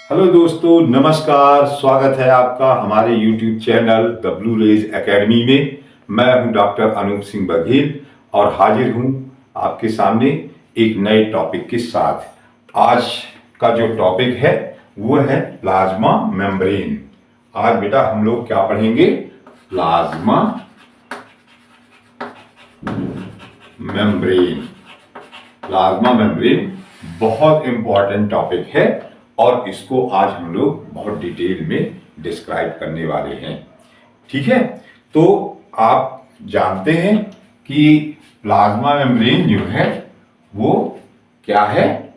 Hello दोस्तों, नमस्कार। स्वागत है आपका हमारे YouTube channel the blue rays academy में। मैं हूं डॉक्टर अनूप सिंह बघेल और हाजिर हूं आपके सामने एक नए टॉपिक के साथ। आज का जो टॉपिक है वो है प्लाज्मा मेम्ब्रेन। आज बेटा हम लोग क्या पढ़ेंगे? Plasma membrane. प्लाज्मा मेम्ब्रेन बहुत इंपॉर्टेंट टॉपिक है और इसको आज हम लोग बहुत डिटेल में डिस्क्राइब करने वाले हैं। ठीक है, तो आप जानते हैं कि प्लाज्मा मेम्ब्रेन जो है वो क्या है?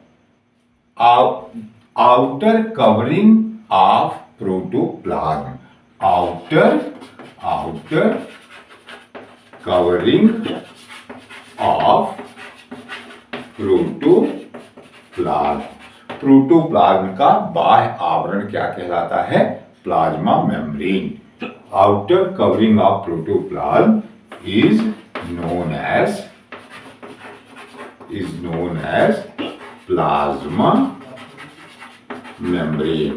Outer covering of protoplasm. Outer covering of protoplasm. Protoplasm का बाह्य आवरण क्या कहलाता है? Plasma membrane. Outer covering of protoplasm is known as plasma membrane.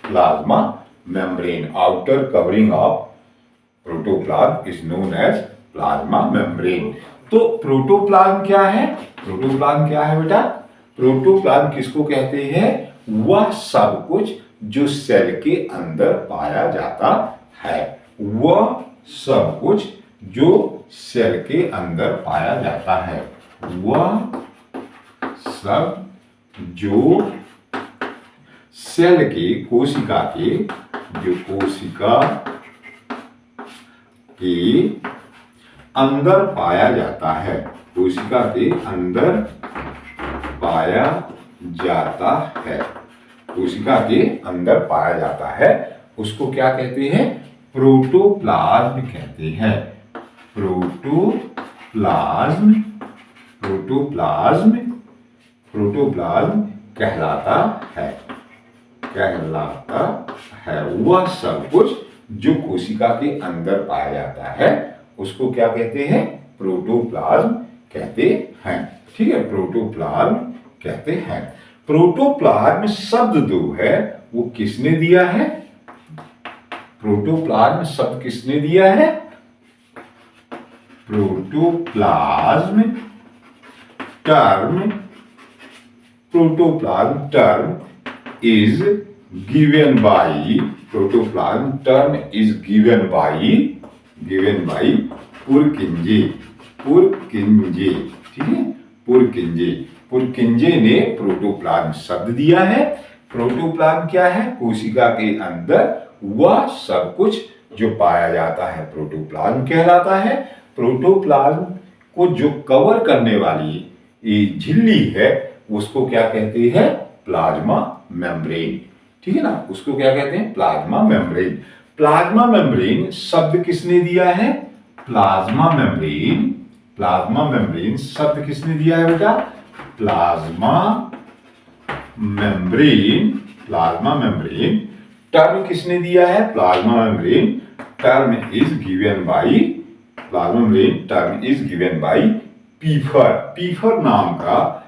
Plasma membrane, outer covering of protoplasm is known as plasma membrane. तो protoplasm क्या है? Protoplasm क्या है बेटा? प्रोटोप्लाज्म किसको कहते हैं? वह सब कुछ जो सेल के अंदर पाया जाता है। वह सब कुछ जो सेल के अंदर पाया जाता है। वह सब जो सेल के कोशिका के अंदर पाया जाता है। कोशिका के अंदर पाया जाता है। कोशिका के अंदर पाया जाता है उसको क्या कहते हैं? प्रोटोप्लाज्म कहते हैं। प्रोटोप्लाज्म कहलाता है। वह सब कुछ जो कोशिका के अंदर पाया जाता है उसको क्या कहते हैं? प्रोटोप्लाज्म कहते हैं। ठीक है, प्रोटोप्लाज्म कहते हैं। प्रोटोप्लाज्म शब्द दो है वो किसने दिया है? प्रोटोप्लाज्म शब्द किसने दिया है? Protoplasm term is given by पुरकिंजे। ठीक है, पुरकिंजे ने प्रोटोप्लाज्म शब्द दिया है। प्रोटोप्लाज्म क्या है? कोशिका के अंदर वह सब कुछ जो पाया जाता है प्रोटोप्लाज्म कहलाता है। प्रोटोप्लाज्म को जो कवर करने वाली ये झिल्ली है उसको क्या कहते हैं? Plasma membrane. ठीक है ना, उसको क्या कहते हैं? Plasma membrane. प्लाज्मा मेम्ब्रेन शब्द किसने दिया है? प्लाज्मा मेम्ब्रेन शब्द किसने दिया है बेटा? प्लाज्मा मेम्ब्रेन टर्म किसने दिया है? Plasma membrane term is given by Pfeffer नाम का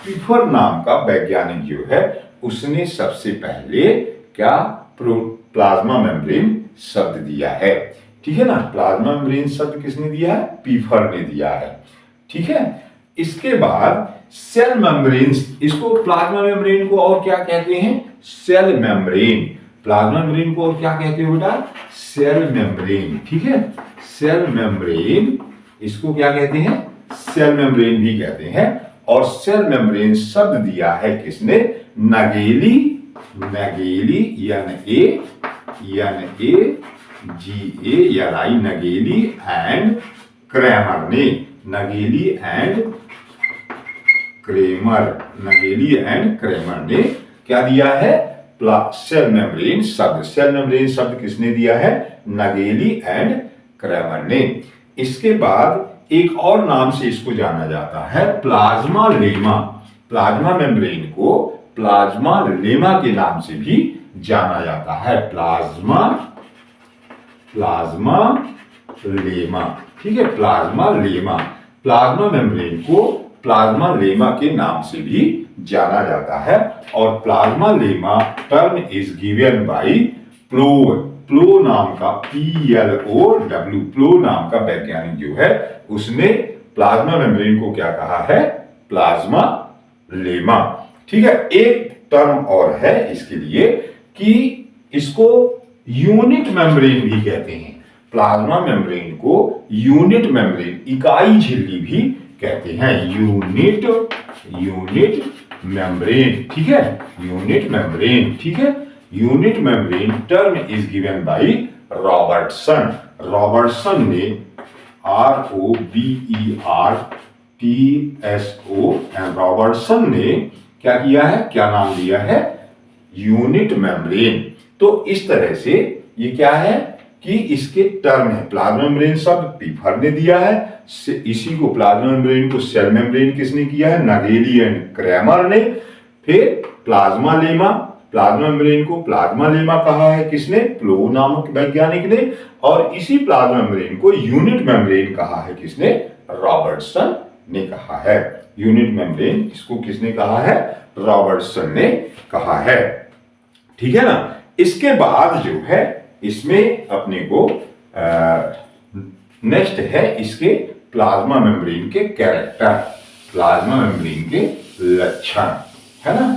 पीफर नाम का वैज्ञानिक जो है उसने सबसे पहले क्या प्लाज्मा मेम्ब्रेन शब्द दिया है। ठीक है ना, प्लाज्मा मेम्ब्रेन शब्द किसने दिया है? पीफर ने दिया है। ठीक है, इसके बाद सेल मेम्ब्रेन, इसको प्लाज्मा मेम्ब्रेन को और क्या कहते हैं? Cell membrane. प्लाज्मा मेम्ब्रेन को और क्या कहते हो बेटा? Cell membrane. ठीक है, सेल मेम्ब्रेन इसको क्या कहते हैं? सेल मेम्ब्रेन भी कहते हैं। और सेल मेम्ब्रेन शब्द दिया है किसने? नगेली नगेली एंड क्रेमर ने क्या दिया है? सेल मेम्ब्रेन शब्द किसने दिया है? नगेली एंड क्रेमर ने। इसके बाद एक और नाम से इसको जाना जाता है, प्लाज्मा लेमा। प्लाज्मा मेम्ब्रेन को प्लाज्मा लेमा के नाम से भी जाना जाता है। Plasmalemma. ठीक है, प्लाज्मा लेमा। प्लाज्मा मेम्ब्रेन को प्लाज्मा लेमा के नाम से भी जाना जाता है और plasmalemma term is given by Plowe. Plowe नाम का PLOW प्लो नाम का वैज्ञानिक जो है उसने प्लाज्मा मेम्ब्रेन को क्या कहा है? Plasmalemma. ठीक है, एक टर्म और है इसके लिए कि इसको यूनिट मेम्ब्रेन भी कहते हैं। प्लाज्मा मेम्ब्रेन को यूनिट मेम्ब्रेन, इकाई झिल्ली भी कहते हैं। Unit membrane. ठीक है, यूनिट मेम्ब्रेन। ठीक है, unit membrane term is given bye Robertson. Robertson ने ROBERTSON रॉबर्टसन ने क्या किया है? क्या नाम दिया है? Unit membrane. तो इस तरह से ये क्या है कि इसके टर्म है। प्लाज्मा मेम्ब्रेन शब्द पीफर ने दिया है। इसी को प्लाज्मा मेम्ब्रेन को सेल मेम्ब्रेन किसने किया है? नागेली एंड क्रैमर ने। फिर प्लाज्मा लेमा, प्लाज्मा मेम्ब्रेन को प्लाज्मा लेमा कहा है किसने? प्लो नामक वैज्ञानिक ने। और इसी प्लाज्मा मेम्ब्रेन को यूनिट मेम्ब्रेन कहा है किसने? रॉबर्टसन ने कहा है। यूनिट मेम्ब्रेन इसको किसने कहा है? रॉबर्टसन ने कहा है। ठीक है ना। इसके बाद जो है इसमें अपने को नेक्स्ट है इसके प्लाज्मा मेम्ब्रेन के कैरेक्टर, प्लाज्मा मेम्ब्रेन के लक्षण, है ना।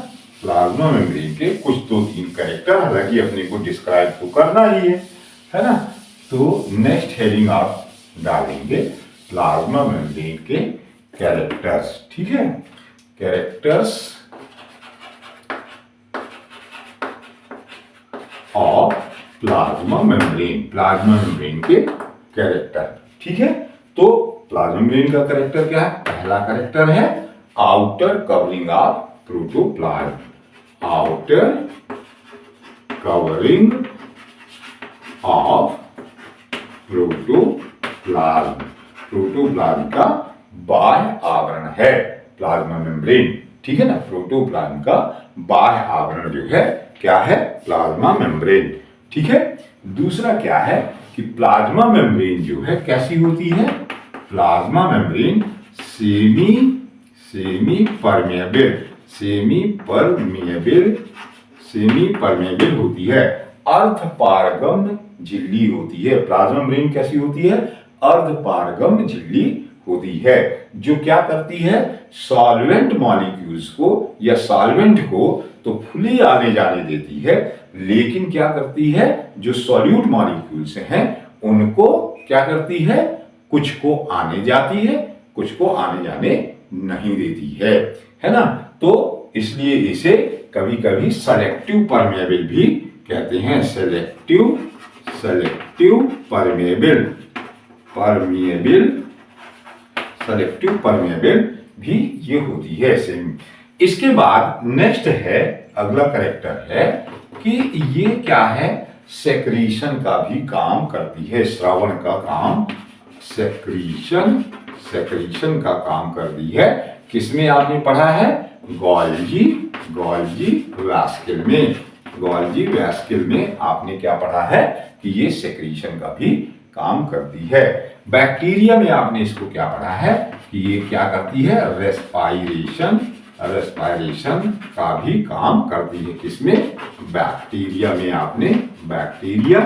प्लाज्मा मेम्ब्रेन के कुछ 2-3 कैरेक्टर, हालांकि अपने को डिस्क्राइब तो करना ही है ना। तो नेक्स्ट हेडिंग आप डालेंगे प्लाज्मा मेम्ब्रेन के कैरेक्टर्स। ठीक है, characters of plasma membrane, plasma membrane के कैरेक्टर। ठीक है, तो प्लाज्मा मेम्ब्रेन का कैरेक्टर क्या है? पहला कैरेक्टर है outer covering of protoplasm. Outer covering of protoplasm. Protoplasm का बाह्य आवरण है प्लाज्मा मेम्ब्रेन। ठीक है ना, प्रोटोप्लाज्म का बाह्य आवरण जो है क्या है? Plasma membrane. ठीक है, दूसरा क्या है कि प्लाज्मा मेम्ब्रेन जो है कैसी होती है? प्लाज्मा मेम्ब्रेन सेमी परमेबल होती है, अर्धपारगम्य झिल्ली होती है। प्लाज्मा मेम्ब्रेन कैसी होती है? अर्धपारगम्य झिल्ली होती है, जो क्या करती है? सॉल्वेंट मॉलिक्यूल्स को या सॉल्वेंट को तो फुली आने जाने देती है, लेकिन क्या करती है? जो सॉल्यूट मॉलिक्यूल्स हैं उनको क्या करती है? कुछ को आने जाती है, कुछ को आने जाने नहीं देती है ना। तो इसलिए इसे कभी कभी सेलेक्टिव परमेबल भी कहते हैं। सेलेक्टिव परमेबल भी ये होती है सेम। इसके बाद नेक्स्ट है, अगला कैरेक्टर है कि ये क्या है? सेक्रीशन का भी काम करती है। श्रावण का काम, सेक्रीशन का काम करती है। किसमें आपने पढ़ा है? गोल्जी वैस्किल में आपने क्या पढ़ा है कि ये सेक्रीशन का भी काम करती है। बैक्टीरिया में आपने इसको क्या पढ़ा है कि ये क्या करती है? रेस्पायरेशन का भी काम करती है। किसमें? बैक्टीरिया में आपने बैक्टीरिया।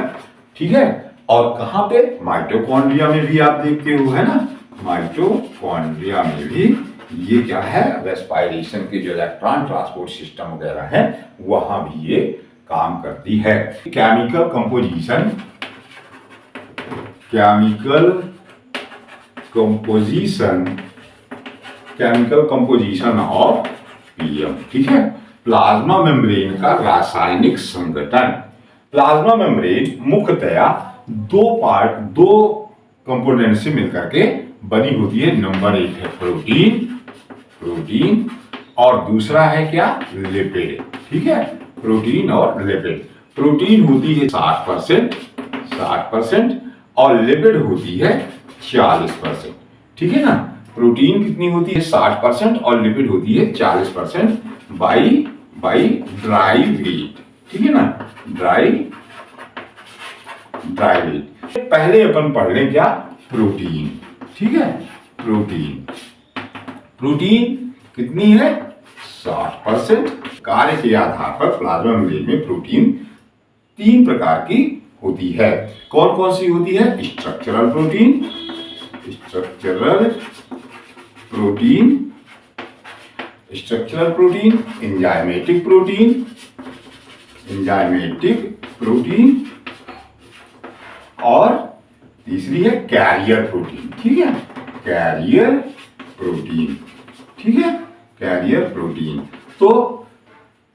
ठीक है, और कहां पे? माइटोकॉन्ड्रिया में भी आप देखते हो, है ना। माइटोकॉन्ड्रिया में भी ये क्या है? रेस्पायरेशन के जो इलेक्ट्रॉन ट्रांसपोर्ट सिस्टम वगैरह है वहां भी ये काम करती है। Chemical composition of PM। ठीक है, प्लाज्मा मेम्ब्रेन का रासायनिक संगठन। प्लाज्मा मेम्ब्रेन मुख्यतया दो कंपोनेंट से मिलकर के बनी होती है। नंबर 1 है प्रोटीन और दूसरा है क्या? लिपिड। ठीक है, प्रोटीन और लिपिड। प्रोटीन होती है 60% और लिपिड होती है 40%। ठीक है ना। प्रोटीन कितनी होती है? 60% और लिपिड होती है 40% बाई ड्राई वेट। ठीक है ना, ड्राई वेट। पहले अपन पढ़ लें क्या, प्रोटीन। ठीक है, प्रोटीन, प्रोटीन कितनी है, 60%। कार्य के आधार पर प्लाज्मा मेम्ब्रेन में प्रोटीन 3 प्रकार की होती है। कौन कौन सी होती है, structural protein, structural protein, structural protein, enzymatic protein, enzymatic protein, और तीसरी है कैरियर प्रोटीन। ठीक है, कैरियर प्रोटीन। ठीक है, कैरियर प्रोटीन। तो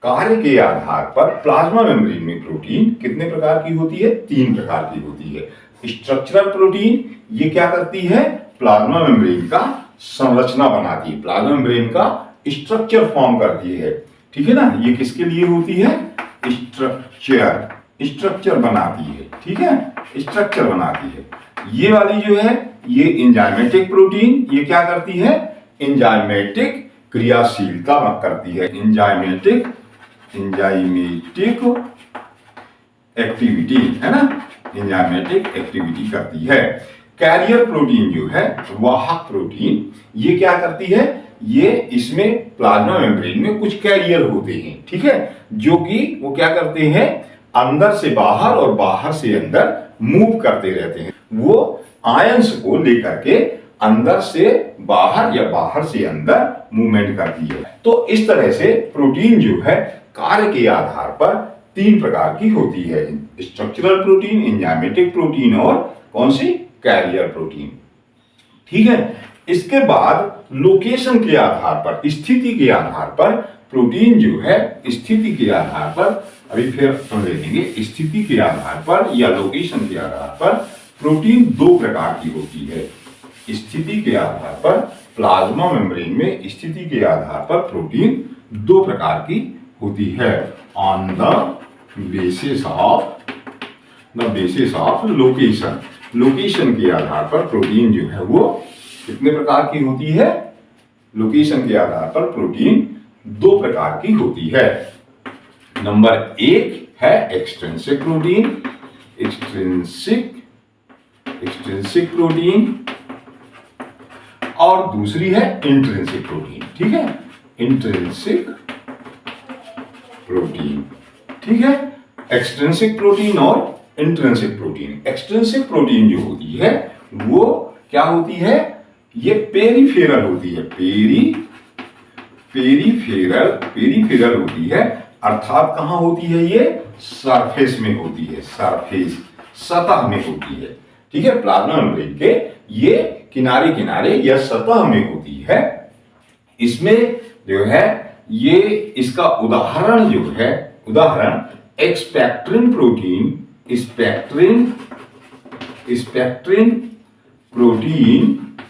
कार्य के आधार पर प्लाज्मा मेम्ब्रेन में प्रोटीन कितने प्रकार की होती है, 3 प्रकार की होती है। स्ट्रक्चरल प्रोटीन, ये क्या करती है, प्लाज्मा मेम्ब्रेन का संरचना बनाती है, प्लाज्मा मेम्ब्रेन का स्ट्रक्चर फॉर्म करती है। ठीक है ना, ये किसके लिए होती है, स्ट्रक्चर, स्ट्रक्चर बनाती है। ठीक है, स्ट्रक्चर बनाती है। ये वाली जो है, ये एंजाइमेटिक प्रोटीन, ये क्या करती है, एंजाइमेटिक क्रियाशीलता करती है, एंजाइमेटिक, एंजाइमेटिक एक्टिविटी, है ना, एंजाइमेटिक एक्टिविटी करती है। कैरियर प्रोटीन जो है, वाहक प्रोटीन, ये क्या करती है, ये इसमें प्लाज्मा मेम्ब्रेन में कुछ कैरियर होते हैं। ठीक है, जो कि वो क्या करते हैं, अंदर से बाहर और बाहर से अंदर मूव करते रहते हैं। वो आयंस को लेकर के अंदर से बाहर या बाहर से अंदर मूवमेंट करती है। तो इस तरह से प्रोटीन जो है कार्य के आधार पर 3 प्रकार की होती है, स्ट्रक्चरल प्रोटीन, एंजाइमेटिक प्रोटीन और कौन सी, कैरियर प्रोटीन। ठीक है, इसके बाद लोकेशन के आधार पर, स्थिति के आधार पर प्रोटीन जो है, स्थिति के आधार पर, अभी फिर सुन लेंगे, स्थिति के आधार पर या लोकेशन के आधार पर प्रोटीन 2 प्रकार की होती है। स्थिति के आधार पर प्लाज्मा मेम्ब्रेन में स्थिति के आधार पर प्रोटीन 2 प्रकार की होती है। On the basis of location, location के आधार पर प्रोटीन जो है वो कितने प्रकार की होती है, लोकेशन के आधार पर प्रोटीन 2 प्रकार की होती है। नंबर 1 है एक्सट्रिंसिक प्रोटीन, एक्सट्रिंसिक प्रोटीन, और दूसरी है इंट्रिंसिक प्रोटीन। ठीक है, इंट्रिंसिक प्रोटीन। ठीक है, एक्सट्रिंसिक प्रोटीन और इंट्रिंसिक प्रोटीन। एक्सट्रिंसिक प्रोटीन जो होती है वो क्या होती है, ये पेरिफेरल होती है, पेरिफेरल होती है, अर्थात कहां होती है, ये सरफेस में होती है, सरफेस, सतह में होती है। ठीक है, प्लाज्मा मेम्ब्रेन के ये किनारे किनारे या सतह में होती है। इसमें जो है, ये इसका उदाहरण जो है, उदाहरण spectrin protein, spectrin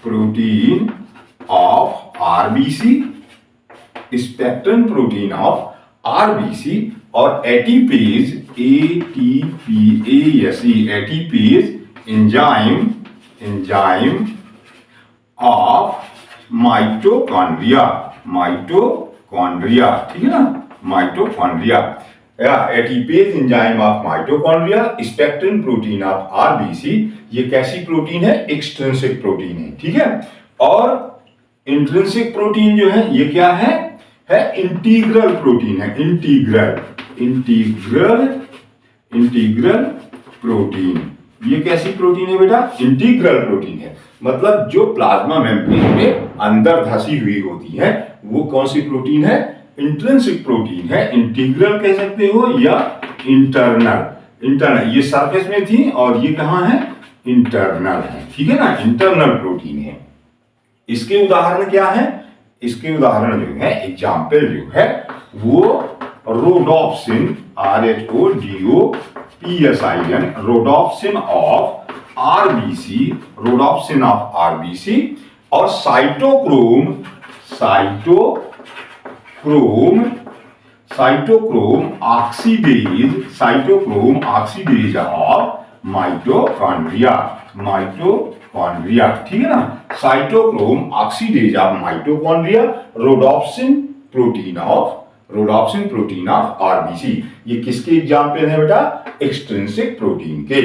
protein of RBC, spectrin protein of RBC, और ATPase, ATPase enzyme of mitochondria, ठीक है ना, mitochondria, ATPase enzyme of mitochondria, spectrin protein of RBC, ये कैसी प्रोटीन है, एक्सट्रिंसिक प्रोटीन है। ठीक है, और इंट्रिंसिक प्रोटीन जो है, ये क्या है इंटीग्रल प्रोटीन है, इंटीग्रल प्रोटीन। ये कैसी प्रोटीन है बेटा, इंटीग्रल प्रोटीन है, मतलब जो प्लाज्मा मेम्ब्रेन में अंदर धसी हुई होती है, वो कौन सी प्रोटीन है, इंट्रिंसिक प्रोटीन है। इंटीग्रल कह सकते हो या इंटरनल, ये सरफेस में थी और ये कहां है, इंटरनल है। ठीक है ना, इंटरनल प्रोटीन है। इसके उदाहरण क्या है, इसके उदाहरण जो है, एग्जाम्पल जो है वो rhodopsin, RHODOPSIN, rhodopsin of RBC, और साइटोक्रोम ऑक्सीडेज ऑफ माइटोकॉन्ड्रिया। ठीक है ना, cytochrome oxidase of mitochondria, rhodopsin protein of RBC. ये किसके एग्जाम्पल है बेटा, एक्सट्रिंसिक प्रोटीन के।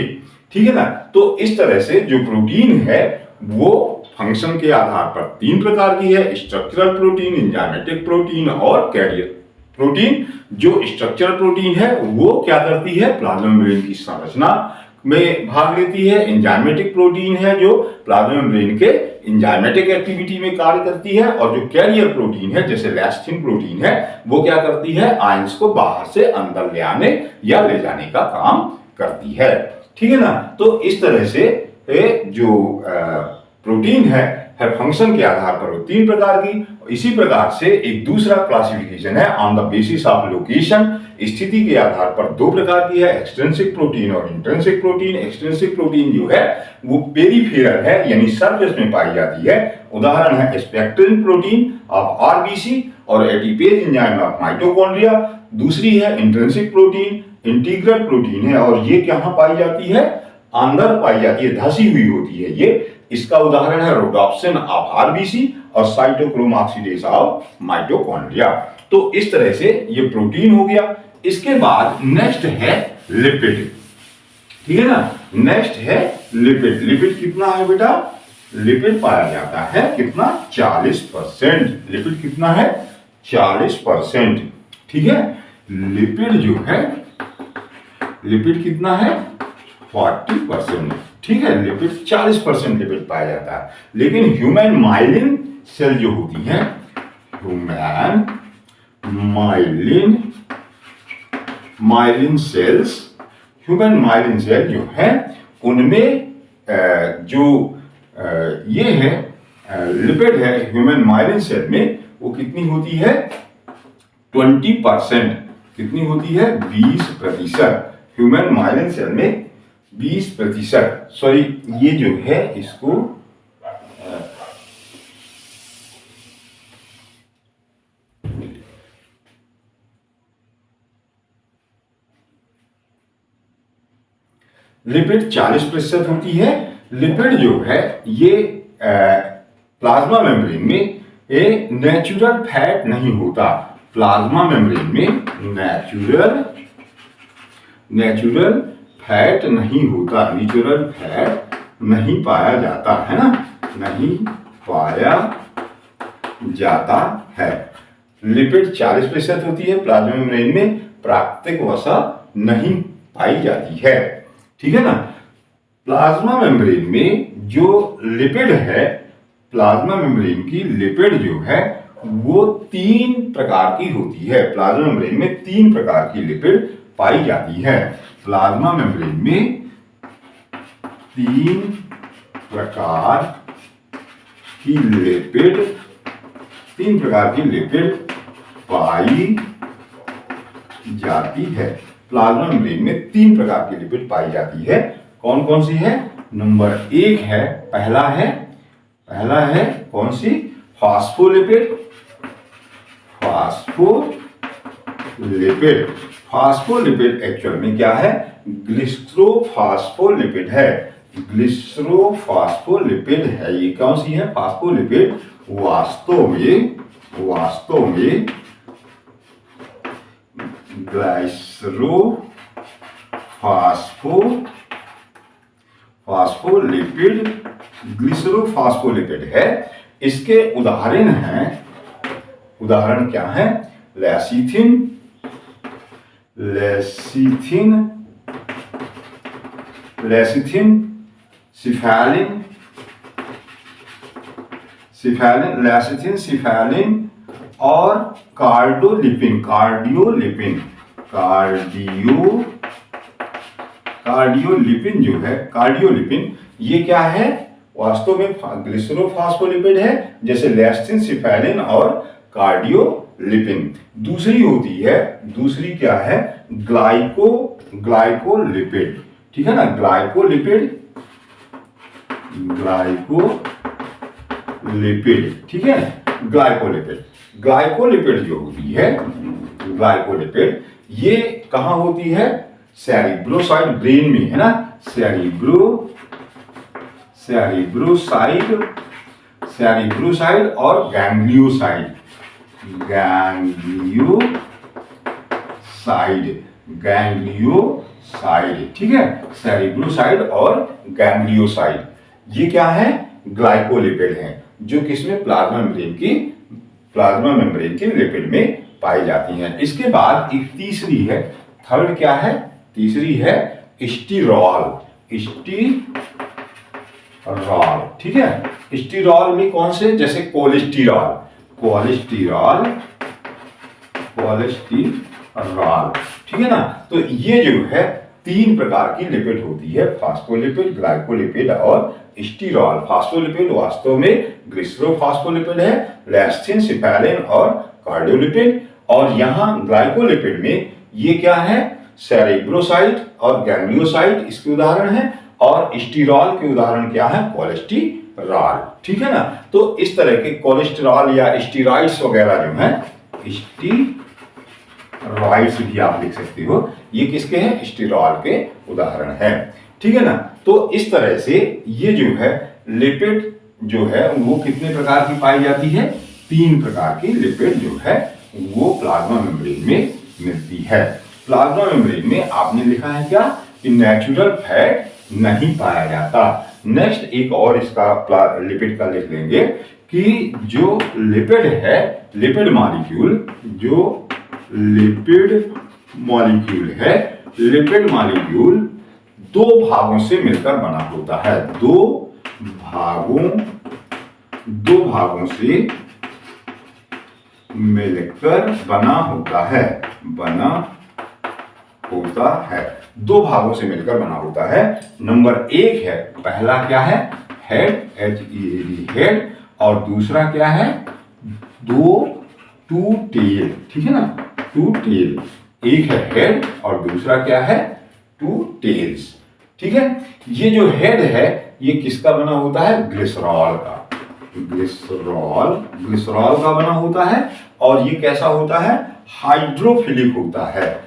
ठीक है ना। तो इस तरह से जो प्रोटीन है वो फंक्शन के आधार पर 3 प्रकार की है, स्ट्रक्चरल प्रोटीन, एंजाइमेटिक प्रोटीन और कैरियर प्रोटीन। जो स्ट्रक्चरल प्रोटीन है वो क्या करती है, प्लाज्मा मेम्ब्रेन की संरचना में भाग लेती है। एंजाइमेटिक प्रोटीन है जो प्लाज्मा मेम्ब्रेन के एंजाइमेटिक एक्टिविटी में कार्य करती है। और जो कैरियर प्रोटीन है जैसे लेस्थिन प्रोटीन है वो क्या करती है, आयंस को बाहर से अंदर ले आने या ले जाने का काम करती है। ठीक है ना। तो इस तरह से जो प्रोटीन है फंक्शन के आधार पर वो 3 प्रकार की। इसी प्रकार से एक दूसरा क्लासिफिकेशन है on the basis of location, स्थिति के आधार पर 2 प्रकार की है, एक्सट्रिंसिक प्रोटीन और इंट्रिंसिक प्रोटीन। एक्सट्रिंसिक प्रोटीन जो है वो पेरिफेरल है यानी सरफेस में पाई जाती है। उदाहरण है स्पेक्ट्रिन प्रोटीन ऑफ आरबीसी और एटीपेज एंजाइम ऑफ माइटोकॉन्ड्रिया। दूसरी है इंट्रिंसिक प्रोटीन, इंटीग्रल प्रोटीन है और ये कहां पाई जाती है, अंदर पाई जाती है, धसी हुई होती है ये। इसका उदाहरण है रोडोप्सिन ऑफ आरबीसी और साइटोक्रोम ऑक्सीडेज ऑफ माइटोकॉन्ड्रिया। तो इस तरह से ये प्रोटीन हो गया। इसके बाद नेक्स्ट है लिपिड। ठीक है ना। नेक्स्ट है लिपिड। लिपिड कितना है बेटा, लिपिड पाया जाता है कितना, 40%। लिपिड कितना है, 40%। ठीक है। लिपिड जो है, लिपिड कितना है, 40%। ठीक है। लिपिड 40% लिपिड पाया जाता है। लेकिन ह्यूमन माइलिन सेल जो होती है, human myelin cells, human myelin cell जो है उनमें जो ये है लिपिड है ह्यूमन माइलिन सेल में, वो कितनी होती है, 20%। कितनी होती है, 20%। ह्यूमन माइलिन सेल में 20%। सॉरी, ये जो है इसको लिपिड 40% होती है। लिपिड जो है ये प्लाज्मा मेम्ब्रेन में नेचुरल फैट नहीं होता। प्लाज्मा मेम्ब्रेन में नेचुरल फैट नहीं होता, नेचुरल फैट नहीं पाया जाता है ना, नहीं पाया जाता है। लिपिड 40% होती है प्लाज्मा मेम्ब्रेन में, प्राकृतिक वसा नहीं पाई जाती है। ठीक है ना। प्लाज्मा मेम्ब्रेन में जो लिपिड है, प्लाज्मा मेम्ब्रेन की लिपिड जो है वो 3 प्रकार की होती है। प्लाज्मा मेम्ब्रेन में 3 प्रकार की लिपिड पाई जाती है। प्लाज्मा मेम्ब्रेन में 3 प्रकार की लिपिड, 3 प्रकार की लिपिड पाई जाती है। प्लाज्मा मेम्ब्रेन में 3 प्रकार की लिपिड पाई जाती है। कौन कौन सी है, नंबर 1 है, पहला है कौन सी, फास्फोलिपिड। फास्फोलिपिड एक्चुअल में क्या है, ग्लिसरोफास्फोलिपिड है। ग्लिसरोफास्फोलिपिड है, ये कौन सी है, फास्फोलिपिड। वास्तव में ग्लिसरोफास्फोलिपिड है। इसके उदाहरण क्या है, लेसिथिन, सिफैलिन और कार्डियोलिपिन जो है, कार्डियोलिपिन ये क्या है, वास्तव में ग्लिसरोफास्फोलिपिड है, जैसे लेस्थिन, सिफैलिन और कार्डियोलिपिन। दूसरी क्या है, ग्लाइकोलिपिड। ठीक है ना। ग्लाइकोलिपिड, ठीक है। ग्लाइकोलिपिड जो होती है, ग्लाइकोलिपिड ये कहां होती है, सेरिब्रोसाइड, ब्रेन में है ना, सेरिब्रोसाइड और गैंग्लियोसाइड साइड, ठीक है, सेरिब्रोसाइड और गैंग्लियोसाइड, ये क्या है, ग्लाइकोलिपिड हैं, जो किसमें, प्लाज्मा मेम्ब्रेन के लिपिड में पाई जाती हैं। इसके बाद एक तीसरी है, थर्ड क्या है, तीसरी है स्टीरॉल, ठीक है। स्टीरॉल में कौन से, जैसे कोलेस्टेरॉल, ठीक है ना। तो ये जो है 3 प्रकार की लिपिड होती है, फास्फोलिपिड, ग्लाइकोलिपिड और स्टीरॉल। फास्फोलिपिड वास्तव में ग्लिसरोफॉस्फोलिपिड है, लेस्थिन, सिपेलिन और कार्डियोलिपिड। और यहाँ ग्लाइकोलिपिड में ये क्या है, सेरिब्रोसाइट और गैंग्लियोसाइट इसके उदाहरण है, और स्टीरॉल के उदाहरण क्या है, कोलेस्टेरॉल, ठीक है ना। तो इस तरह के कोलेस्टेरॉल या स्टीरॉइड्स वगैरह जो है, स्टीरॉइड्स भी आप लिख सकते हो, ये किसके हैं, स्टीरॉल के उदाहरण हैं, ठीक है ना। तो इस तरह से ये जो है लिपिड जो है वो कितने प्रकार की पाई जाती है, 3 प्रकार की लिपिड जो है वो प्लाज्मा मेम्ब्रेन में मिलती है। प्लाज्मा मेम्ब्रेन में आपने लिखा है क्या, कि नेचुरल फैट नहीं पाया जाता। नेक्स्ट एक और इसका लिपिड का लिख लेंगे कि जो लिपिड है, लिपिड मॉलिक्यूल 2 भागों से मिलकर बना होता है, दो भागों से मिलकर बना होता है, 2 भागों से मिलकर बना होता है। नंबर 1 है, पहला क्या है, हेड, हेड, और दूसरा क्या है, टू टेल, ठीक है ना, 2 टेल, एक है हेड और दूसरा क्या है, 2 टेल्स, ठीक है। ये जो हेड है ये किसका बना होता है, ग्लिसरॉल का, ग्लिसरॉल का बना होता है, और ये कैसा होता है, हाइड्रोफिलिक होता है,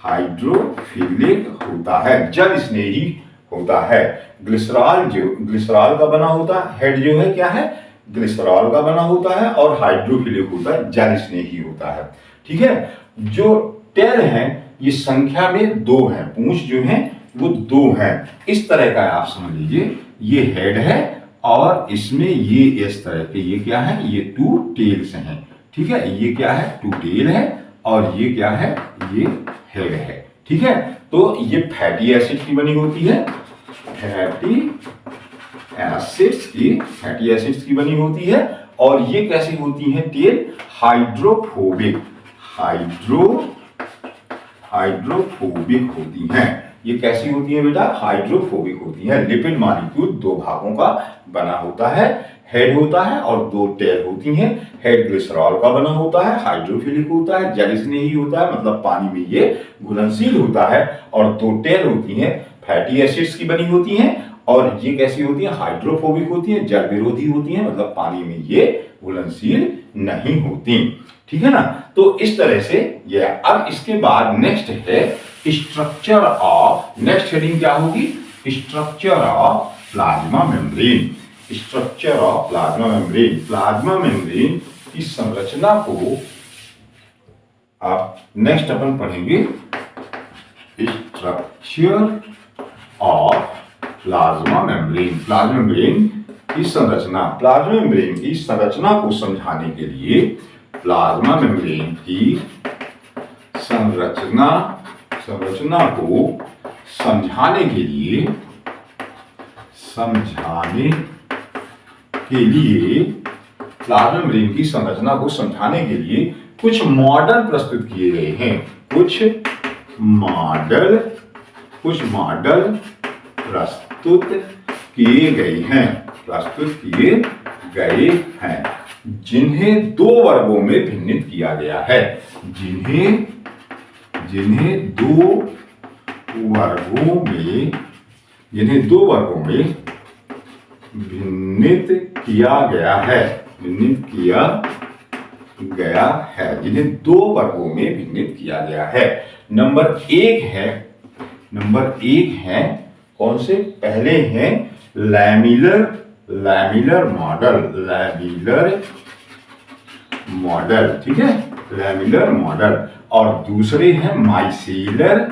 हाइड्रोफिलिक होता है, जल स्नेही होता है। ग्लिसरॉल का बना होता है, हेड जो है क्या है, ग्लिसरॉल का बना होता है, और हाइड्रोफिलिक होता है, जल स्नेही होता है, ठीक है। जो टेल है ये संख्या में 2 है, पूंछ जो है वो 2 है, इस तरह का आप समझ लीजिए, ये हेड है और इसमें ये इस तरह के, ये क्या है, ये 2 टेल्स हैं, ठीक है, ये क्या है, 2 टेल है, और ये क्या है, ये हेड है, ठीक है। तो ये फैटी एसिड की बनी होती है, फैटी एसिड्स की बनी होती है, और ये कैसी होती है, टेल हाइड्रोफोबिक होती हैं। ये कैसी होती है बेटा, हाइड्रोफोबिक होती है। लिपिड मॉलिक्यूल 2 भागों का बना होता है, हेड होता है और 2 टेल होती हैं। हेड ग्लिसरॉल का बना होता है, हाइड्रोफिलिक होता है, जल स्नेही होता है, मतलब पानी में ये घुलनशील होता है, और 2 टेल होती हैं, फैटी एसिड्स की बनी होती हैं, और ये कैसी होती है, हाइड्रोफोबिक होती है, जल विरोधी होती है, मतलब पानी में ये घुलनशील नहीं होती, ठीक है ना। तो इस तरह से ये। अब इसके बाद नेक्स्ट है स्ट्रक्चर ऑफ, नेक्स्ट हेडिंग क्या होगी, structure of plasma membrane, structure of plasma membrane. Plasma membrane की संरचना को आप नेक्स्ट अपन पढ़ेंगे, structure of plasma membrane. Plasma membrane की संरचना, प्लाज्मा मेम्ब्रेन की संरचना को समझाने के लिए, प्लाज्मा मेम्ब्रेन की संरचना को समझाने के लिए प्लाज्मा मेम्ब्रेन की संरचना को समझाने के लिए कुछ मॉडल प्रस्तुत किए गए हैं, कुछ मॉडल प्रस्तुत किए गए हैं, जिन्हें 2 वर्गों में भिन्नित किया गया है, जिन्हें 2 वर्गों में भिन्नित किया गया है, जिन्हें 2 वर्गों में भिन्नित किया गया है। नंबर 1 है कौन से, पहले हैं लैमिलर मॉडल, ठीक है, लैमिलर मॉडल। और दूसरे हैं माइसेलर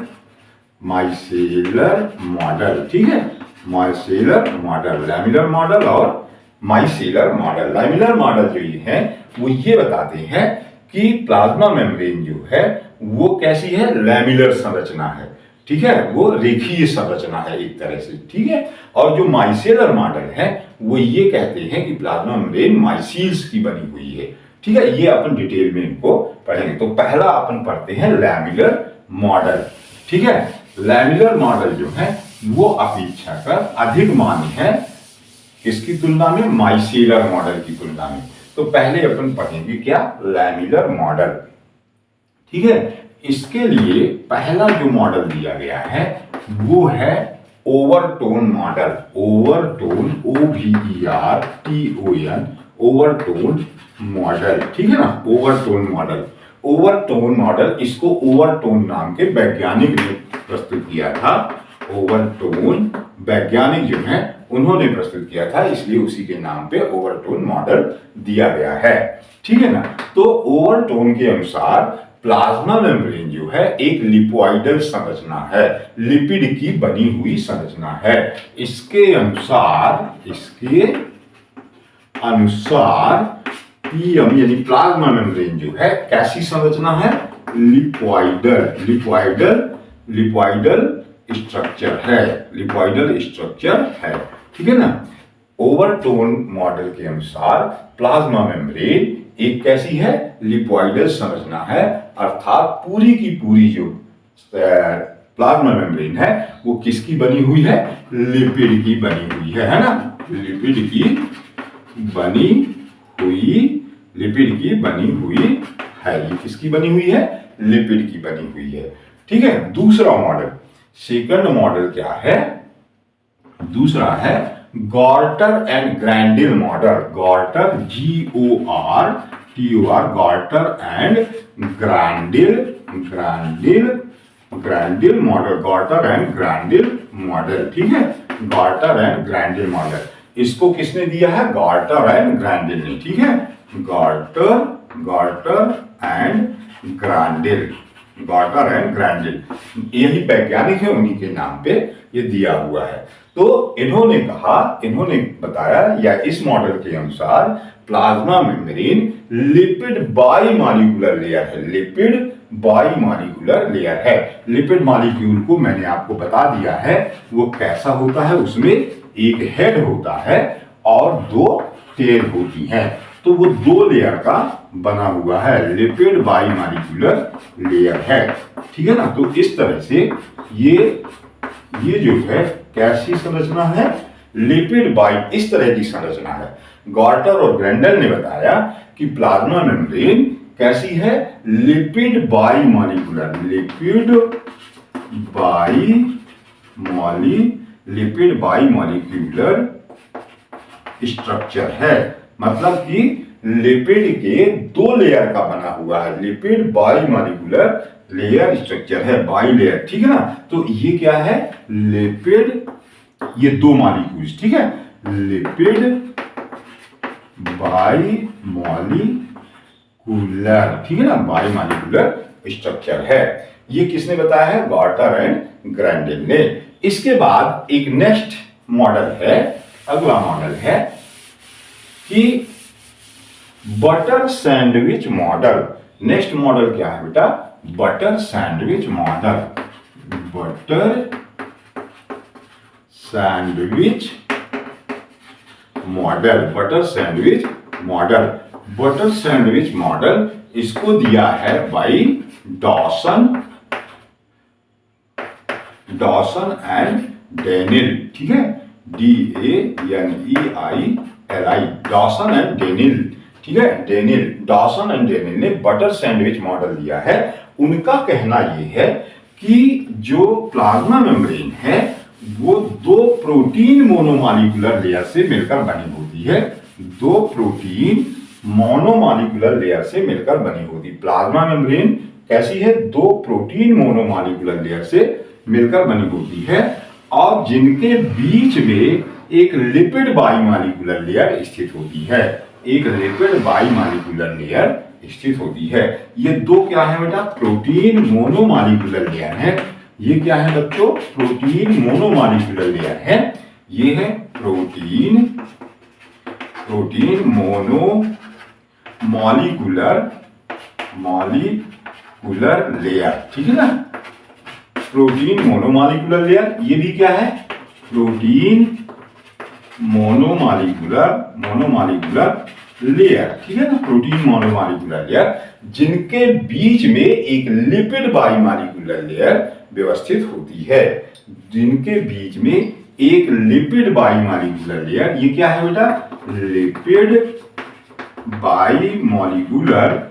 मॉडल, ठीक है, माइसेलर मॉडल, लैमिलर मॉडल और माइसेलर मॉडल। लैमिलर मॉडल जो ये है वो ये बताते हैं कि प्लाज्मा मेम्ब्रेन जो है वो कैसी है, लैमिलर संरचना है, ठीक है, वो रेखीय संरचना है एक तरह से, ठीक है। और जो माइसेलर मॉडल है वो ये कहते हैं कि प्लाज्मा मेम्ब्रेन माइसील्स की बनी हुई है, ठीक है। ये अपन डिटेल में इनको पढ़ेंगे। तो पहला अपन पढ़ते हैं लैमिलर मॉडल, ठीक है। लैमिलर मॉडल जो है वो अपेक्षाकृत अधिक मान्य है किसकी तुलना में, माइसेलर मॉडल की तुलना में। तो पहले अपन पढ़ेंगे क्या, लैमिलर मॉडल, ठीक है। इसके लिए पहला जो मॉडल दिया गया है वो है overtone model, overtone, OVERTON, overtone model, ठीक है ना, ओवरटोन मॉडल। ओवरटोन मॉडल, इसको ओवरटोन नाम के वैज्ञानिक ने प्रस्तुत किया था। ओवरटोन वैज्ञानिक जो है उन्होंने प्रस्तुत किया था, इसलिए उसी के नाम पे ओवरटोन मॉडल दिया गया है, ठीक है ना। तो ओवरटोन के अनुसार प्लाज्मा मेम्ब्रेन जो है एक लिपोइडल संरचना है, लिपिड की बनी हुई संरचना है। इसके अनुसार पीएम यानी प्लाज्मा मेम्ब्रेन जो है कैसी संरचना है, लिपोइडल स्ट्रक्चर है, ठीक है ना। ओवरटोन मॉडल के अनुसार प्लाज्मा मेम्ब्रेन एक कैसी है, लिपोइडल संरचना है, अर्थात पूरी की पूरी जो प्लाज्मा मेम्ब्रेन है वो किसकी बनी हुई है, लिपिड की बनी हुई है ना, लिपिड की बनी हुई है। ये किसकी बनी हुई है, लिपिड की बनी हुई है, ठीक है। दूसरा मॉडल, सेकंड मॉडल क्या है, दूसरा है Gorter and Grendel model, Gorter GORTOR, Gorter and Grendel model, Gorter and Grendel model, ठीक है, गॉर्टर एंड ग्रैंडिल मॉडल। इसको किसने दिया है, गॉर्टर एंड ग्रैंडिल ने, ठीक है, गॉर्टर एंड ग्रैंडिल, यही वैज्ञानिक है, उन्हीं के नाम पे ये दिया हुआ है। तो इन्होंने बताया या इस मॉडल के अनुसार प्लाज्मा मेम्ब्रेन लिपिड बाईमॉलिक्यूलर लेयर है, लिपिड मॉलिक्यूल को मैंने आपको बता दिया है वो कैसा होता है, उसमें एक हेड होता है और दो टेल होती हैं, तो वो दो लेयर का बना हुआ है, लिपिड बाईमॉलिक्यूलर लेयर है, ठीक है ना। तो इस तरह से ये जो है कैसी संरचना है, लिपिड बाई, इस तरह की संरचना है। गॉर्टर और ग्रैंडल ने बताया कि प्लाज्मा मेम्ब्रेन कैसी है, लिपिड बाईमॉलिक्यूलर स्ट्रक्चर है, मतलब कि लिपिड के दो लेयर का बना हुआ है, लिपिड बाईमॉलिक्यूलर लेयर स्ट्रक्चर है, बाई लेयर, ठीक है ना। तो ये क्या है, लिपिड, ये दो मॉलिक्यूल्स, ठीक है, लिपिड बाईमॉलिक्यूलर, ठीक है ना, बाईमॉलिक्यूलर स्ट्रक्चर है। ये किसने बताया है, गॉर्टर एंड ग्रैंडिल ने। इसके बाद एक नेक्स्ट मॉडल है, अगला मॉडल है कि butter sandwich model. Next model क्या है बेटा, butter sandwich model, butter sandwich model, इसको दिया है बाई डॉसन एंड डेनिल, ठीक है, DANEILI, डॉसन एंड डेनिल, ठीक है, डॉसन एंड डेनिल ने बटर सैंडविच मॉडल दिया है। उनका कहना यह है कि जो प्लाज्मा मेम्ब्रेन है वो दो प्रोटीन मोनोमॉलिक्यूलर लेयर से मिलकर बनी होती है, दो प्रोटीन मोनोमॉलिक्यूलर लेयर से मिलकर बनी होती। प्लाज्मा मेम्ब्रेन कैसी है, दो प्रोटीन मोनोमॉलिक्यूलर लेयर से मिलकर बनी होती है और जिनके बीच में एक लिपिड बाईमॉलिक्यूलर लेयर स्थित होती है, एक लिपिड बाईमॉलिक्यूलर लेयर स्थित होती है। ये दो क्या है बेटा, प्रोटीन मोनोमॉलिक्यूलर लेयर है। ये क्या है बच्चों, प्रोटीन मोनोमॉलिक्यूलर लेयर है। ये है प्रोटीन मॉलिक्यूलर लेयर, ठीक है ना। प्रोटीन मोनोमॉलिक्यूलर लेयर, ये भी क्या है, प्रोटीन मोनोमॉलिक्यूलर लेयर, ठीक है ना। प्रोटीन मोनोमॉलिक्यूलर लेयर जिनके बीच में एक लिपिड बाइमॉलिक्यूलर लेयर व्यवस्थित होती है। जिनके बीच में एक लिपिड बाइमॉलिक्यूलर लेयर, ये क्या है बेटा, लिपिड बाइमॉलिक्यूलर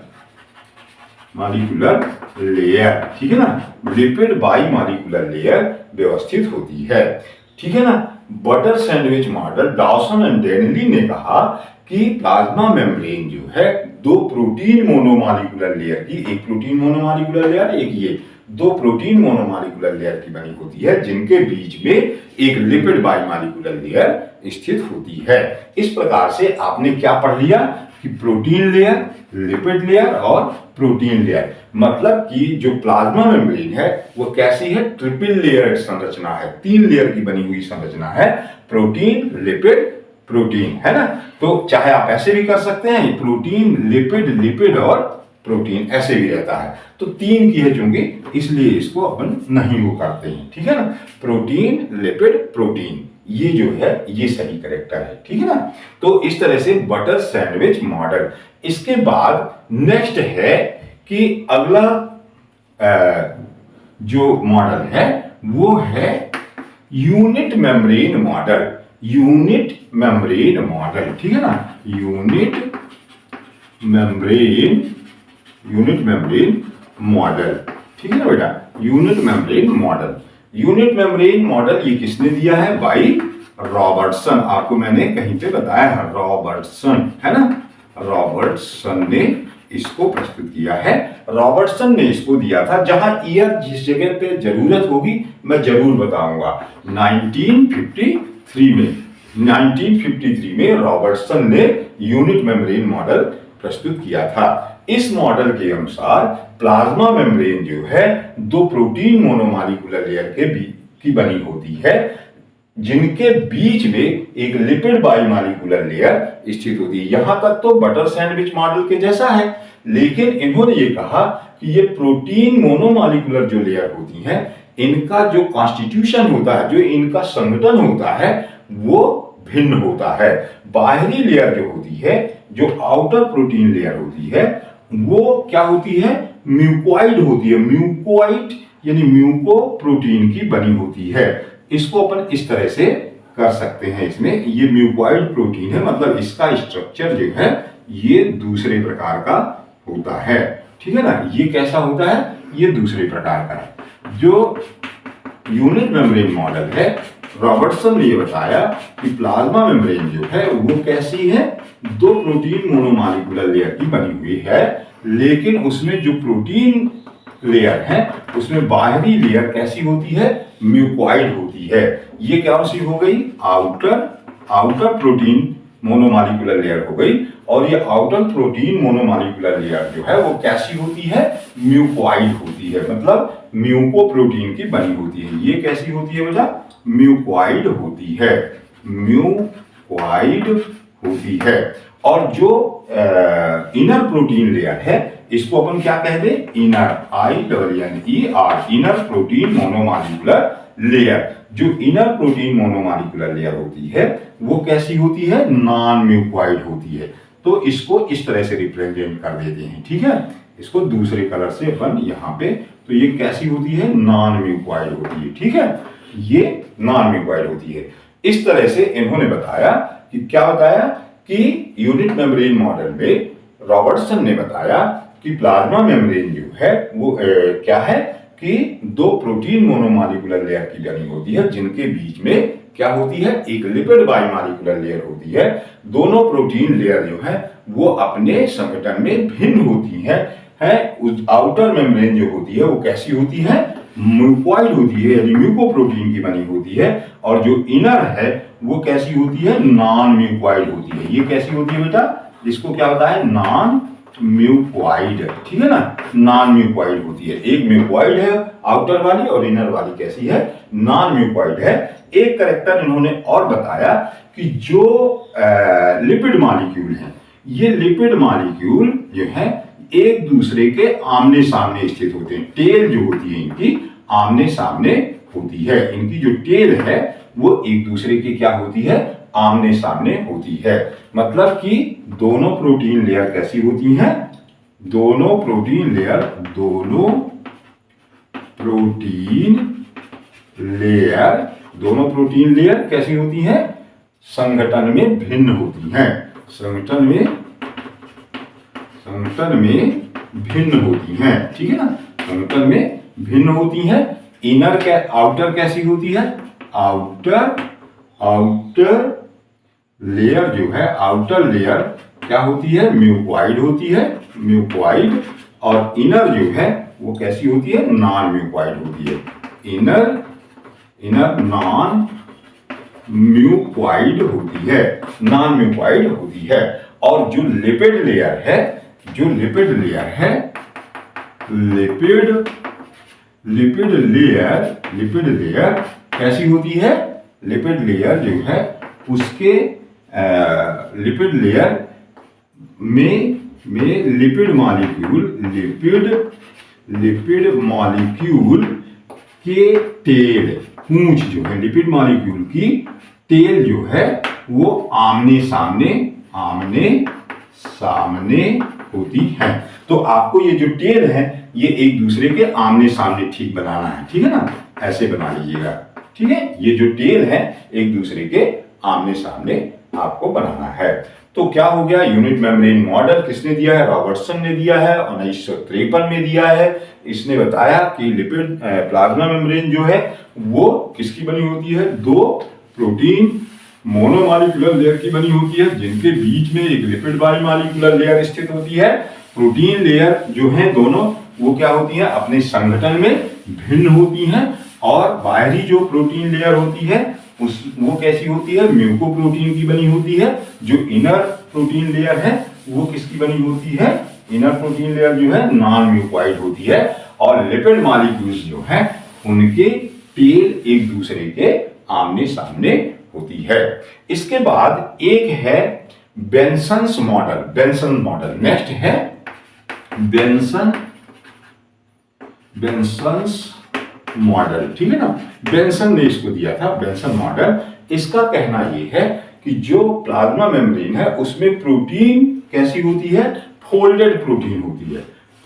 लेयर, ठीक है ना। लिपिड बाइमॉलिक्यूलर लेयर व्यवस्थित होती है, ठीक है ना। Butter sandwich model, Dawson and Denly ने कहा कि प्लाज्मा मेम्ब्रेन जो है दो प्रोटीन मोनोमॉलिक्यूलर लेयर की, एक प्रोटीन मोनोमॉलिक्यूलर लेयर, एक ये दो प्रोटीन मोनोमॉलिक्यूलर लेयर की बनी होती है, जिनके बीच में एक लिपिड बाइमॉलिक्यूलर लेयर स्थित होती है। इस प्रकार से आपने क्या पढ़ लिया कि प्रोटीन लेयर, लिपिड लेयर और प्रोटीन लेयर, मतलब कि जो प्लाज्मा मेम्ब्रेन है वो कैसी है, ट्रिपल लेयर संरचना है, 3 लेयर की बनी हुई संरचना है, प्रोटीन, लिपिड, प्रोटीन, है ना। तो चाहे आप ऐसे भी कर सकते हैं, प्रोटीन, लिपिड और प्रोटीन, ऐसे भी रहता है। तो 3 की है चूंकि, इसलिए इसको अपन नहीं वो करते हैं, ठीक है ना। प्रोटीन, लिपिड, प्रोटीन, ये जो है ये सही करेक्टर है, ठीक है ना। तो इस तरह से बटर सैंडविच मॉडल। इसके बाद नेक्स्ट है कि अगला जो मॉडल है वो है unit membrane model. Unit membrane model, ठीक है ना। यूनिट मेम्ब्रेन मॉडल, ठीक है ना बेटा। यूनिट मेम्ब्रेन मॉडल ये किसने दिया है, भाई रॉबर्टसन। आपको मैंने कहीं पे बताया है, रॉबर्टसन, है ना। रॉबर्टसन ने इसको प्रस्तुत किया है। रॉबर्टसन ने इसको दिया था, जहां ईयर जिस जगह पे जरूरत होगी मैं जरूर बताऊंगा। 1953 में रॉबर्टसन ने यूनिट मेम्ब्रेन मॉडल प्रस्तुत किया था। इस मॉडल के अनुसार प्लाज्मा मेम्ब्रेन जो है दो प्रोटीन मोनोमॉलिक्यूलर लेयर की बनी होती है, जिनके बीच में एक लिपिड बाइमॉलिक्यूलर लेयर स्थित होती है। यहां तक तो बटर सैंडविच मॉडल के जैसा है, लेकिन इन्होंने ये कहा कि ये प्रोटीन मोनोमॉलिक्यूलर जो लेयर होती हैं, इनका जो कॉन्स्टिट्यूशन होता है, जो इनका संगठन होता है, वो भिन्न होता है। बाहरी लेयर जो होती है, जो आउटर प्रोटीन लेयर होती है, वो क्या होती है, म्यूकोइड होती है। म्यूकोइड यानी म्यूको प्रोटीन की बनी होती है। इसको अपन इस तरह से कर सकते हैं, इसमें ये म्यूकोइड प्रोटीन है, मतलब इसका स्ट्रक्चर जो है ये दूसरे प्रकार का होता है, ठीक है ना। ये कैसा होता है, ये दूसरे प्रकार का है। जो यूनिट मेम्ब्रेन मॉडल है, रॉबर्टसन ने ये बताया कि प्लाज्मा मेम्ब्रेन जो है वो कैसी है, दो प्रोटीन मोनोमॉलिक्यूलर लेयर की बनी हुई है, लेकिन उसमें जो प्रोटीन लेयर है उसमें बाहरी लेयर कैसी होती है, म्यूकोइड होती है। ये क्या सी हो गई, आउटर प्रोटीन मोनोमॉलिक्यूलर लेयर हो गई, और ये आउटर प्रोटीन मोनोमॉलिक्यूलर लेयर जो है वो कैसी होती है, म्यूकोइड होती है, मतलब म्यूको प्रोटीन की बनी होती है। ये कैसी होती है बेटा, म्यूकोइड होती है, म्यूकोइड होती है। और जो इनर प्रोटीन लेयर है, इसको अपन क्या कहते हैं, inner, INNER, inner protein monomolecular layer. जो इनर प्रोटीन मोनोमॉलिक्यूलर लेयर होती है वो कैसी होती है, नॉन म्यूकोइड होती है। तो इसको इस तरह से रिप्रेजेंट कर देते हैं, ठीक है। इसको दूसरे कलर से अपन यहाँ पे, तो ये कैसी होती है, नॉन म्यूकोइड होती है, ठीक है। ये नॉन म्यूकोइड होती है। इस तरह से इन्होंने बताया कि क्या बताया कि यूनिट मेम्ब्रेन मॉडल में रॉबर्टसन ने बताया कि प्लाज्मा मेम्ब्रेन जो है वो क्या है कि दो प्रोटीन मोनोमॉलिक्यूलर लेयर की बनी होती है, जिनके बीच में क्या होती है, एक लिपिड बाइमॉलिक्यूलर लेयर होती है। दोनों प्रोटीन लेयर जो है वो अपने संगठन में भिन्न होती है। आउटर मेम्ब्रेन जो होती है वो कैसी होती है, म्यूकोइड होती है, यानी म्यूको प्रोटीन की बनी होती है, और जो इनर है वो कैसी होती है, नॉन म्यूकोइड होती है। ये कैसी होती है बेटा, इसको क्या होता है, नॉन म्यूकोइड, ठीक है ना, नॉन म्यूकोइड होती है। एक म्यूकोइड है आउटर वाली और इनर वाली कैसी है, नॉन म्यूकोइड है। एक करेक्टर इन्होंने और बताया कि जो लिपिड मॉलिक्यूल है, ये लिपिड मॉलिक्यूल जो है एक दूसरे के आमने सामने स्थित होते हैं। टेल जो होती है इनकी आमने सामने होती है, इनकी जो टेल है वो एक दूसरे की क्या होती है, आमने सामने होती है। मतलब कि दोनों प्रोटीन लेयर कैसी होती हैं, दोनों प्रोटीन लेयर कैसी होती हैं, संगठन में भिन्न होती हैं, संगठन में भिन्न होती हैं, ठीक है ना, संगठन में भिन्न होती हैं। इनर क्या, आउटर कैसी होती है, आउटर लेयर जो है, आउटर लेयर क्या होती है, म्यूकोइड होती है, म्यूकोइड। और इनर जो है वो कैसी होती है, नॉन म्यूकोइड होती है, इनर नॉन म्यूकोइड होती है, नॉन म्यूकोइड होती है। और जो लिपिड लेयर है, लिपिड लेयर कैसी होती है, लिपिड लेयर जो है उसके लिपिड लेयर में लिपिड मॉलिक्यूल के टेल, पूंछ जो है, लिपिड मॉलिक्यूल की टेल जो है वो आमने सामने होती है। तो आपको ये जो टेल है ये एक दूसरे के आमने सामने ठीक बनाना है, ठीक है ना, ऐसे बना लीजिएगा, ठीक है। ये जो टेल है एक दूसरे के आमने सामने आपको बनाना है। तो क्या हो गया, यूनिट मेम्ब्रेन मॉडल किसने दिया है, रॉबर्टसन ने दिया है, 1953 में दिया है। इसने बताया कि लिपिड प्लाज्मा मेम्ब्रेन जो है वो किसकी बनी होती है, दो प्रोटीन मोनोमॉलिक्यूलर लेयर की बनी होती है, जिनके बीच में एक लिपिड बाईमॉलिक्यूलर लेयर स्थित होती है। प्रोटीन लेयर जो है दोनों वो क्या होती है, अपने संगठन में भिन्न होती हैं। और बाहरी जो प्रोटीन लेयर होती है वो कैसी होती है, म्यूकोप्रोटीन की बनी होती है। जो इनर प्रोटीन लेयर है वो किसकी बनी होती है, इनर प्रोटीन लेयर जो है नॉन म्यूकोइड होती है। और लिपिड मॉलिक्यूल्स जो है उनके टेल एक दूसरे के आमने सामने होती है। इसके बाद एक है बेंसन्स मॉडल, नेक्स्ट है बेंसन्स मॉडल, ठीक है ना। बेंसन ने इसको दिया था, बेंसन मॉडल। इसका कहना यह है कि जो प्लाज्मा मेम्ब्रेन है उसमें प्रोटीन कैसी होती है, फोल्डेड प्रोटीन होती है,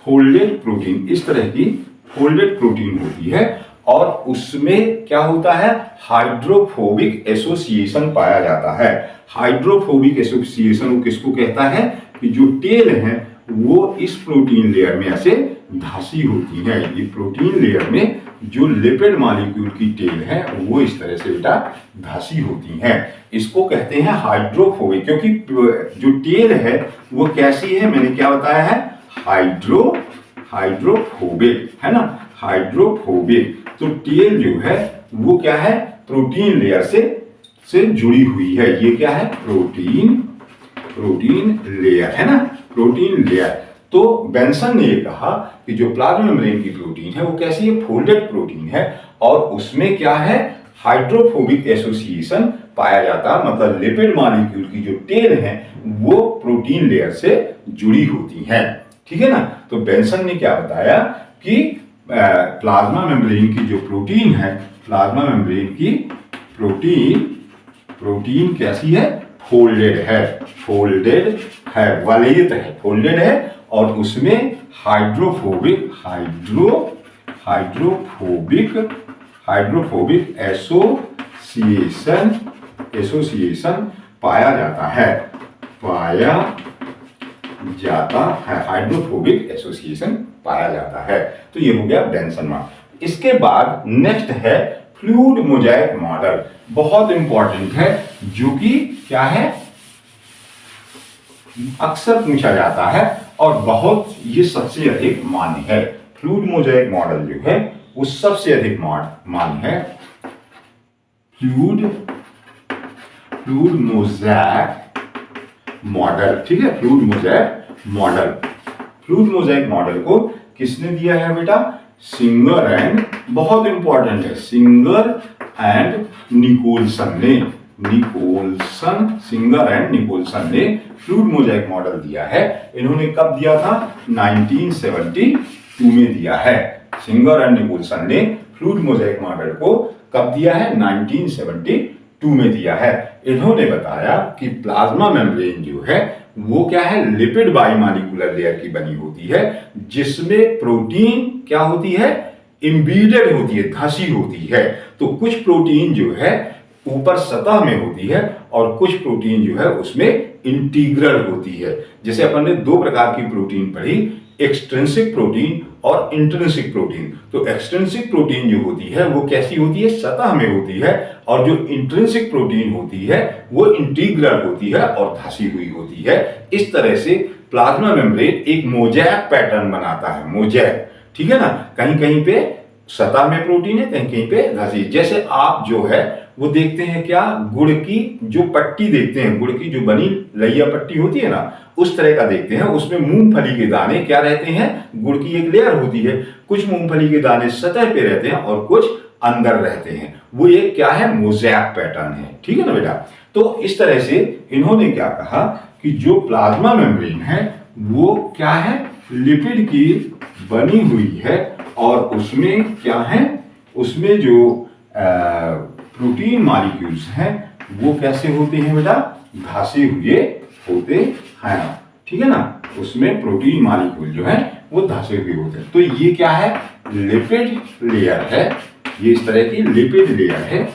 फोल्डेड प्रोटीन, इस तरह की फोल्डेड प्रोटीन होती है। और उसमें क्या होता है, हाइड्रोफोबिक एसोसिएशन पाया जाता है। हाइड्रोफोबिक एसोसिएशन वो किसको कहता है, कि जो टेल है वो इस प्रोटीन लेयर में ऐसे धंसी होती है। ये प्रोटीन लेयर में जो लिपिड मॉलिक्यूल की टेल है वो इस तरह से बेटा धंसी होती है। इसको कहते हैं हाइड्रोफोबिक, क्योंकि जो टेल है वो कैसी है, मैंने क्या बताया है, हाइड्रोफोबिक है ना, हाइड्रोफोबिक। तो टेल जो है वो क्या है, प्रोटीन लेयर से जुड़ी हुई है। ये क्या है, प्रोटीन लेयर है ना, प्रोटीन लेयर। तो बेंसन ने ये कहा कि जो प्लाज्मा मेम्ब्रेन की प्रोटीन है वो कैसी है, फोल्डेड प्रोटीन है। और उसमें क्या है, हाइड्रोफोबिक एसोसिएशन पाया जाता है। मतलब लिपिड मॉलिक्यूल की जो टेल है वो प्रोटीन लेयर से जुड़ी होती है, ठीक है ना। तो बेंसन ने क्या बताया कि प्लाज्मा मेम्ब्रेन की जो प्रोटीन है, प्लाज्मा मेम्ब्रेन की प्रोटीन कैसी है, फोल्डेड है, वलयित है, फोल्डेड है। और उसमें हाइड्रोफोबिक एसोसिएशन पाया जाता है, हाइड्रोफोबिक एसोसिएशन पाया जाता है। तो ये हो गया बेंसन मॉडल। इसके बाद नेक्स्ट है फ्लूइड मोजाइक मॉडल, बहुत इंपॉर्टेंट है, जो कि क्या है, अक्सर पूछा जाता है और बहुत ये सबसे अधिक मान्य है। फ्लूइड मोजाइक मॉडल जो है वो सबसे अधिक मान्य है। फ्लूइड मोजाइक मॉडल, ठीक है, fluid Mosaic model. Fluid mosaic model को किसने दिया है बेटा? सिंगर एंड, बहुत इंपॉर्टेंट है, सिंगर एंड निकोलसन ने, सिंगर एंड निकोलसन ने फ्लूइड मोज़ेक मॉडल दिया है। इन्होंने कब दिया था? 1972 में दिया है। सिंगर एंड निकोलसन ने फ्लूइड मोज़ेक मॉडल को कब दिया है? 1972 में दिया है। इन्होंने बताया कि प्लाज्मा मेम्ब्रेन जो है वो क्या है? लिपिड बाइमॉलिक्यूलर लेयर की बनी होती है, जिसमें प्रोटीन क्या होती है? इम्बीडेड होती है, धसी होती है। तो कुछ प्रोटीन जो है ऊपर सतह में होती है और कुछ प्रोटीन जो है उसमें इंटीग्रल होती है। जैसे अपन ने दो प्रकार की प्रोटीन पढ़ी, एक्सट्रिंसिक प्रोटीन और इंट्रिंसिक प्रोटीन। तो एक्सट्रिंसिक प्रोटीन जो होती है वो कैसी होती है? सतह में होती है, और जो इंट्रिंसिक प्रोटीन होती है वो इंटीग्रल होती है और धसी हुई होती है। इस तरह से प्लाज्मा मेम्ब्रेन एक मोज़ेक पैटर्न बनाता है, मोज़ेक, ठीक है ना। कहीं कहीं पे सतह में प्रोटीन है, कहीं कहीं पे धसी। जैसे आप जो है वो देखते हैं क्या? गुड़ की जो पट्टी देखते हैं, गुड़ की जो बनी लइया पट्टी होती है ना, उस तरह का देखते हैं। उसमें मूंगफली के दाने क्या रहते हैं? गुड़ की एक लेयर होती है, कुछ मूंगफली के दाने सतह पे रहते हैं और कुछ अंदर रहते हैं। वो ये क्या है? मोज़ेक पैटर्न है, ठीक है ना बेटा। तो इस तरह से इन्होंने क्या कहा कि जो प्लाज्मा मेम्ब्रेन है वो क्या है? लिपिड की बनी हुई है, और उसमें क्या है? उसमें जो प्रोटीन मॉलिक्यूल्स हैं वो कैसे होते हैं बेटा? धसे हुए होते हैं, ठीक है ना। उसमें प्रोटीन मॉलिक्यूल जो है वो धसे हुए होते हैं। तो ये क्या है? लिपिड लेयर है, ये इस तरह की लिपिड लेयर है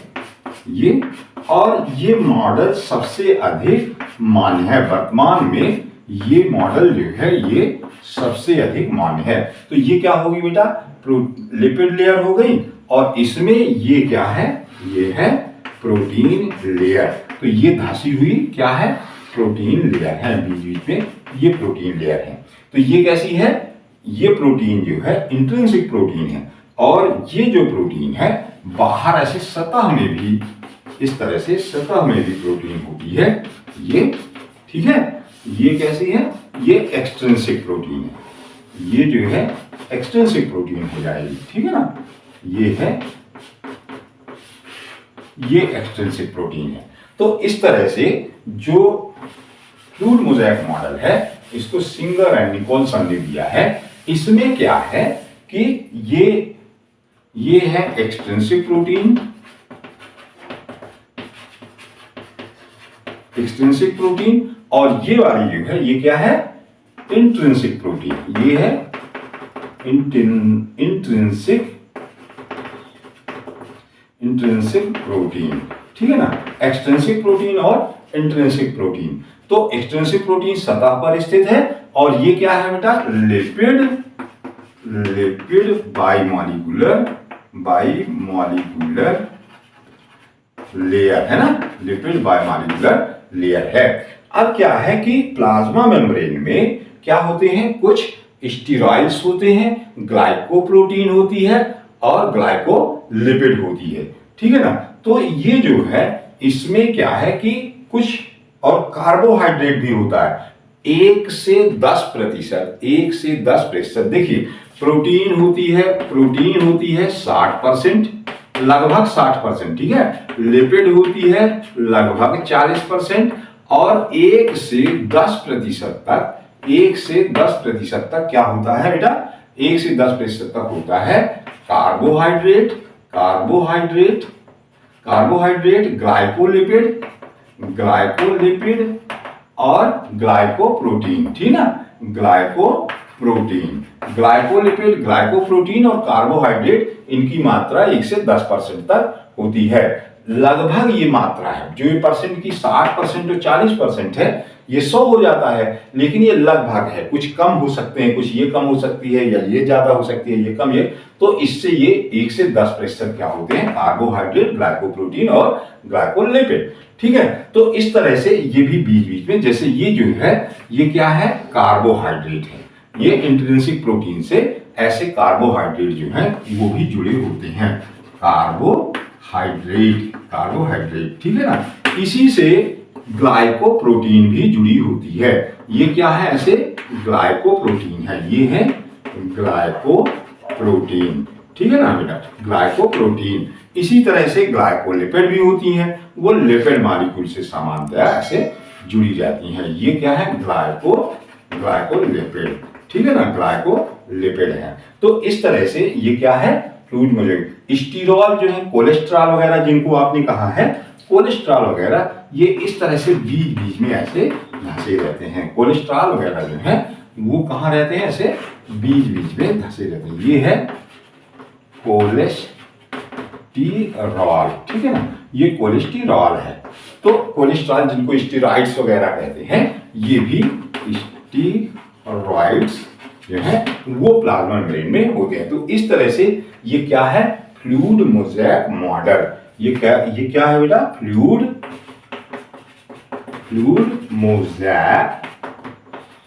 ये। और ये मॉडल सबसे अधिक मान्य है वर्तमान में, ये मॉडल जो है ये सबसे अधिक मान्य है। तो ये क्या होगी बेटा? लिपिड लेयर हो गई, और इसमें ये क्या है? ये है प्रोटीन लेयर। तो ये धसी हुई क्या है? प्रोटीन लेयर है, बीच बीच में ये प्रोटीन लेयर है। तो ये कैसी है? ये प्रोटीन जो है इंट्रिंसिक प्रोटीन है, और ये जो प्रोटीन है बाहर ऐसे सतह में भी, इस तरह से सतह में भी प्रोटीन होती है ये, ठीक है। ये कैसी है? ये एक्सट्रिंसिक प्रोटीन है, ये जो है एक्सट्रिंसिक प्रोटीन हो जाएगी, ठीक है ना। ये है, ये एक्सट्रिंसिक प्रोटीन है। तो इस तरह से जो फ्लूइड मोज़ेक मॉडल है इसको सिंगर एंड निकोलसन ने दिया है। इसमें क्या है कि ये है एक्सट्रिंसिक प्रोटीन, एक्सट्रिंसिक प्रोटीन, और ये वाली जो है ये क्या है? Intrinsic protein. ये है इंट्रिंसिक प्रोटीन, ठीक है ना। एक्सट्रिंसिक प्रोटीन और इंट्रिंसिक प्रोटीन। तो एक्सट्रिंसिक प्रोटीन सतह पर स्थित है, और ये क्या है बेटा? लिपिड बाइमॉलिक्यूलर लेयर है ना, लिपिड बाइमॉलिक्यूलर लेयर है। अब क्या है कि प्लाज्मा मेम्ब्रेन में क्या होते हैं? कुछ स्टेरॉइड्स होते हैं, ग्लाइकोप्रोटीन होती है और ग्लाइकोलिपिड होती है, ठीक है ना। तो ये जो है इसमें क्या है कि कुछ और कार्बोहाइड्रेट भी होता है, 1 से 10%। देखिए प्रोटीन होती है 60%, लगभग 60%, ठीक है। लिपिड होती है लगभग 40%, और 1 से 10% तक क्या होता है बेटा? 1 से 10% तक होता है कार्बोहाइड्रेट, ग्लाइकोलिपिड और ग्लाइकोप्रोटीन, ठीक ना। ग्लाइकोलिपिड, ग्लाइकोप्रोटीन और कार्बोहाइड्रेट, इनकी मात्रा 1 से 10% तक होती है। लगभग ये मात्रा है, जो ये परसेंट की 60% और 40% है, ये 100 हो जाता है, लेकिन ये लगभग है। कुछ कम हो सकते हैं, कुछ ये कम हो सकती है, या ये ज्यादा हो सकती है, ये कम, ये तो इससे ये 1 से 10% क्या होते हैं? कार्बोहाइड्रेट, ग्लाइकोप्रोटीन और ग्लाइकोलिपिड, ठीक है। तो इस तरह से ये भी बीच बीच में, जैसे ये जो है ये क्या है? कार्बोहाइड्रेट है। ये इंट्रिंसिक प्रोटीन से ऐसे कार्बोहाइड्रेट जो है वो भी जुड़े होते हैं, कार्बोहाइड्रेट, ठीक है ना। इसी से ग्लाइकोप्रोटीन भी जुड़ी होती है। ये क्या है? ऐसे ग्लाइकोप्रोटीन है, ये है ग्लाइकोप्रोटीन। ठीक है ना बेटा, ग्लाइकोप्रोटीन। इसी तरह से ग्लाइकोलिपिड भी होती हैं, वो लिपिड मॉलिक्यूल से सामान्यतः ऐसे जुड़ी जाती हैं। ये क्या है? ग्लाइकोलिपिड। ठीक है ना, ग्लाइकोलिपिड है। तो इस तरह से ये क्या है? Fluid molecule. स्टीरॉल जो है, कोलेस्ट्रॉल वगैरह जिनको आपने कहा है, कोलेस्ट्रॉल वगैरह ये इस तरह से बीच बीच में ऐसे धंसे रहते हैं। कोलेस्ट्रॉल वगैरह जो है वो कहाँ रहते हैं? ऐसे बीच बीच में धंसे रहते हैं। ये है कोलेस्टेरॉल। ठीक है ना, ये कोलेस्टेरॉल है। तो कोलेस्ट्रॉल जिनको स्टेरॉइड्स वगैरह कहते हैं, ये भी स्टेरॉइड्स जो है वो प्लाज्मा मेम्ब्रेन में होते हैं। तो इस तरह से ये क्या है? Fluid mosaic model. ये क्या है बेटा? Fluid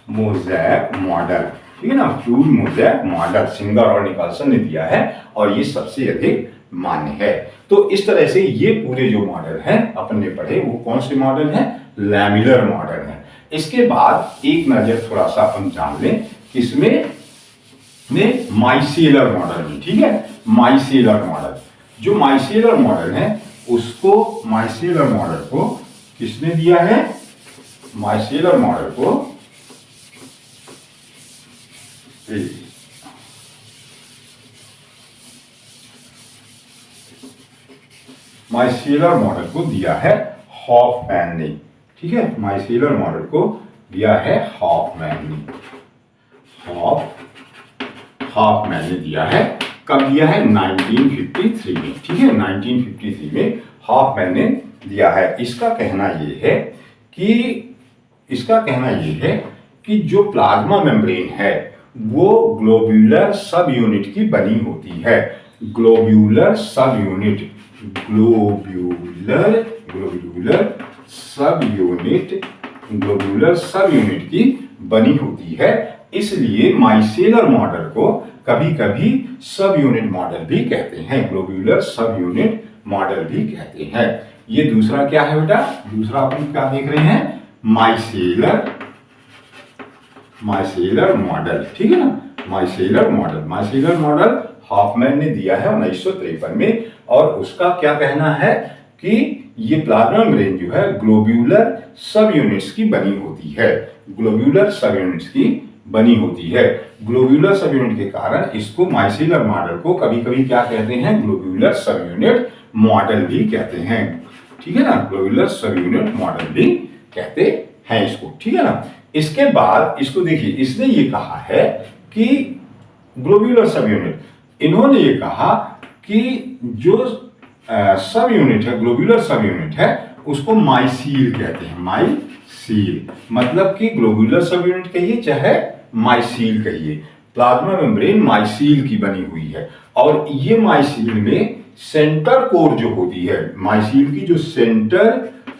mosaic model. ठीक है ना, फ्लूइड मोज़ेक मॉडल सिंगर और निकल्सन ने दिया है और ये सबसे अधिक मान्य है। तो इस तरह से ये पूरे जो मॉडल हैं अपन ने पढ़े, वो कौन से मॉडल हैं? लैमिलर मॉडल है। इसके बाद एक नजर थोड़ा सा अपन जान लें किसमें? माइसेलर मॉडल में। ठीक है, माइसेलर मॉडल। जो माइसेलर मॉडल है उसको, माइसेलर मॉडल को किसने दिया है? माइसेलर मॉडल को दिया है हॉफमैन ने। ठीक है, माइसेलर मॉडल को दिया है हॉफमैन ने दिया है। कब दिया है? 1953 में। ठीक है, 1953 में हॉफमैन ने दिया है। इसका कहना ये है कि जो प्लाज्मा मेम्ब्रेन है वो ग्लोब्यूलर सब यूनिट की बनी होती है। ग्लोब्यूलर सब यूनिट की बनी होती है। इसलिए माइसेलर मॉडल को कभी कभी सब यूनिट मॉडल भी कहते हैं, ग्लोब्यूलर सब यूनिट मॉडल भी कहते हैं। ये दूसरा क्या है बेटा? दूसरा अपन क्या देख रहे हैं? Micellar model. ठीक है ना, माइसेलर मॉडल हॉफमैन ने दिया है 1953 में। और उसका क्या कहना है कि ये प्लाज्मा मेम्ब्रेन जो है ग्लोब्यूलर सब यूनिट्स की बनी होती है। ग्लोब्यूलर सब यूनिट के कारण इसको माइसेलर मॉडल को कभी कभी क्या कहते हैं? ग्लोब्यूलर सब यूनिट मॉडल भी कहते हैं। ठीक है ना, ग्लोब्यूलर सब यूनिट मॉडल भी कहते हैं इसको। ठीक है ना, इसके बाद इसको देखिए, इसने ये कहा है कि ग्लोब्यूलर सब यूनिट, इन्होंने ये कहा कि जो सब यूनिट है, ग्लोब्यूलर सब यूनिट है, उसको माइसील कहते हैं। माइसील मतलब कि ग्लोब्यूलर सब यूनिट कहिए चाहे माइसील कहिए, प्लाज्मा मेम्ब्रेन माइसील की बनी हुई है। और ये माइसील में सेंटर कोर जो होती है, माइसील की जो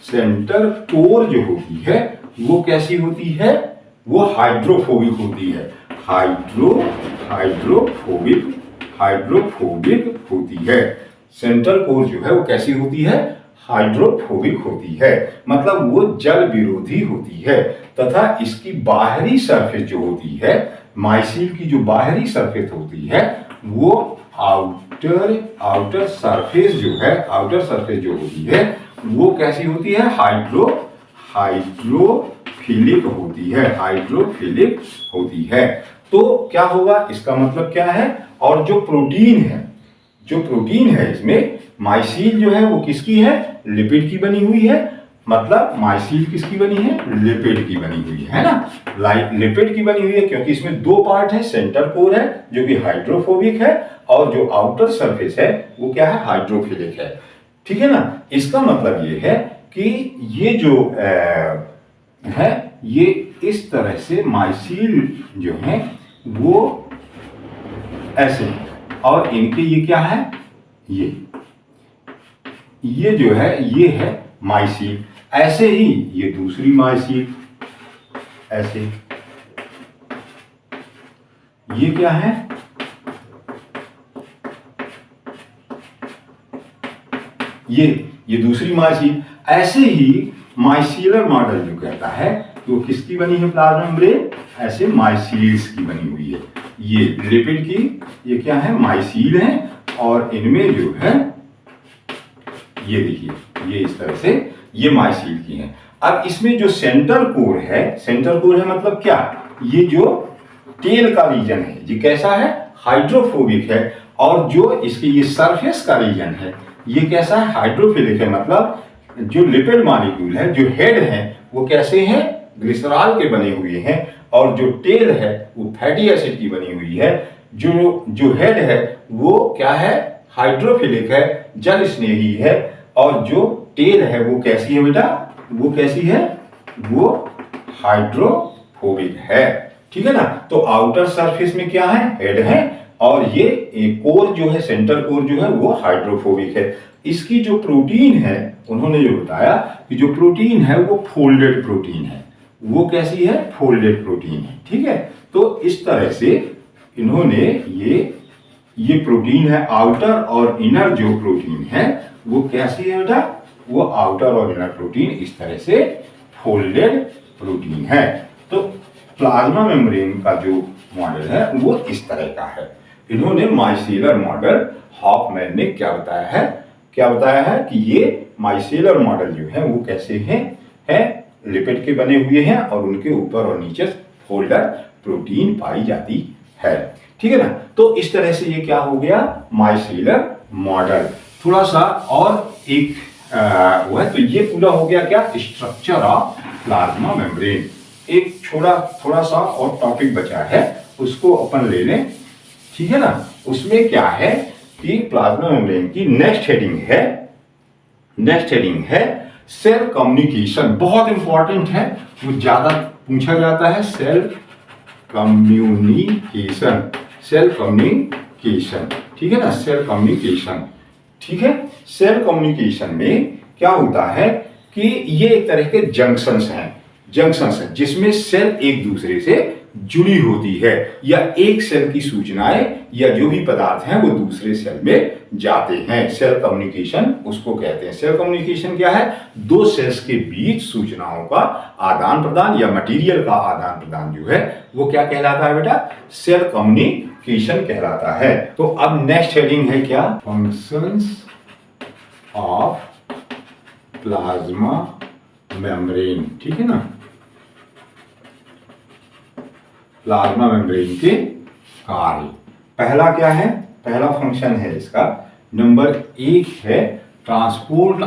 सेंटर कोर जो होती है वो कैसी होती है? वो हाइड्रोफोबिक होती है। हाइड्रोफोबिक होती है। सेंट्रल कोर जो है वो कैसी होती है? हाइड्रोफोबिक होती है, मतलब वो जल विरोधी होती है। तथा इसकी बाहरी सरफेस जो होती है, माइसील की जो बाहरी सरफेस होती है, वो आउटर सरफेस जो होती है वो कैसी होती है? हाइड्रोफिलिक होती है। तो क्या होगा? इसका मतलब क्या है? और जो प्रोटीन है इसमें, माइसील जो है वो किसकी है? लिपिड की बनी हुई है। मतलब माइसील किसकी बनी है? लिपिड की बनी हुई है ना, लिपिड की बनी हुई है, क्योंकि इसमें दो पार्ट है। सेंटर कोर है जो कि हाइड्रोफोबिक है और जो आउटर सरफेस है वो क्या है? हाइड्रोफिलिक है। ठीक है ना, इसका मतलब ये है कि ये जो है ये इस तरह से माइसील जो है वो ऐसे, और इनके ये क्या है? ये जो है ये है माइसील। ऐसे ही ये दूसरी माइसील ऐसे, ये क्या है? ये दूसरी माइसील। ऐसे ही माइसीलर मॉडल जो कहता है तो किसकी बनी है प्लाज्मा मेम्ब्रेन? ऐसे माइसील्स की बनी हुई है। ये लिपिड की ये क्या है? माइसील है, और इनमें जो है ये देखिए ये इस तरह से ये माइसील की है। अब इसमें जो सेंटर कोर है मतलब क्या? ये जो टेल का रीजन है ये कैसा है? हाइड्रोफोबिक है, और जो इसके ये सरफेस का रीजन है ये कैसा है? हाइड्रोफिलिक है। मतलब जो लिपिड मॉलिक्यूल है, जो हेड है वो कैसे हैं? ग्लिसरॉल के बने हुए हैं, और जो टेल है वो फैटी एसिड की बनी हुई है। जो हेड है वो क्या है? हाइड्रोफिलिक है, जल स्नेही है, और जो टेल है वो कैसी है बेटा? वो कैसी है? वो हाइड्रोफोबिक है। ठीक है ना? तो आउटर सरफेस में क्या है? हेड है, और ये कोर जो है, सेंटर कोर जो है वो हाइड्रोफोबिक है। इसकी जो प्रोटीन है, उन्होंने जो बताया कि जो प्रोटीन है वो फोल्डेड प्रोटीन है। वो कैसी है? फोल्डेड प्रोटीन है। ठीक है, तो इस तरह से इन्होंने ये प्रोटीन है, आउटर और इनर जो प्रोटीन है वो कैसी है बेटा? वो आउटर और इनर प्रोटीन इस तरह से फोल्डेड प्रोटीन है। तो प्लाज्मा मेम्ब्रेन का जो मॉडल है वो इस तरह का है। इन्होंने माइसीलर मॉडल, हॉफमैन ने क्या बताया है कि ये माइसीलर मॉडल जो है वो कैसे हैं लिपिड के बने हुए हैं, और उनके ऊपर और नीचे फोल्डेड प्रोटीन पाई जाती है। ठीक है ना? तो इस तरह से ये क्या हो गया? माइसीलर मॉडल। थोड़ा सा और एक वो है, तो ये पूरा हो गया क्या? Structure of plasma membrane. एक थोड़ा सा और टॉपिक बचा है, उसको अपन ले लें। ठीक है ना? उसमें क्या है कि प्लाज्मा मेम्ब्रेन की नेक्स्ट हेडिंग है सेल कम्युनिकेशन। बहुत इंपॉर्टेंट है, वो ज्यादा पूछा जाता है। Cell communication. ठीक है ना? Cell communication. ठीक है, सेल कम्युनिकेशन में क्या होता है कि ये एक तरह के जंक्शंस हैं जिसमें सेल एक दूसरे से जुड़ी होती है, या एक सेल की सूचनाएं या जो भी पदार्थ हैं वो दूसरे सेल में जाते हैं। सेल कम्युनिकेशन उसको कहते हैं। सेल कम्युनिकेशन क्या है? दो सेल्स के बीच सूचनाओं का आदान प्रदान या मटेरियल का आदान प्रदान जो है वो क्या कहलाता है बेटा? सेल कम्युनिकेशन कहलाता है। तो अब नेक्स्ट हेडिंग है क्या? Functions of plasma membrane. ठीक है ना? प्लाज्मा मेम्ब्रेन के कार्य। पहला क्या है? पहला फंक्शन है इसका, नंबर 1 है ट्रांसपोर्ट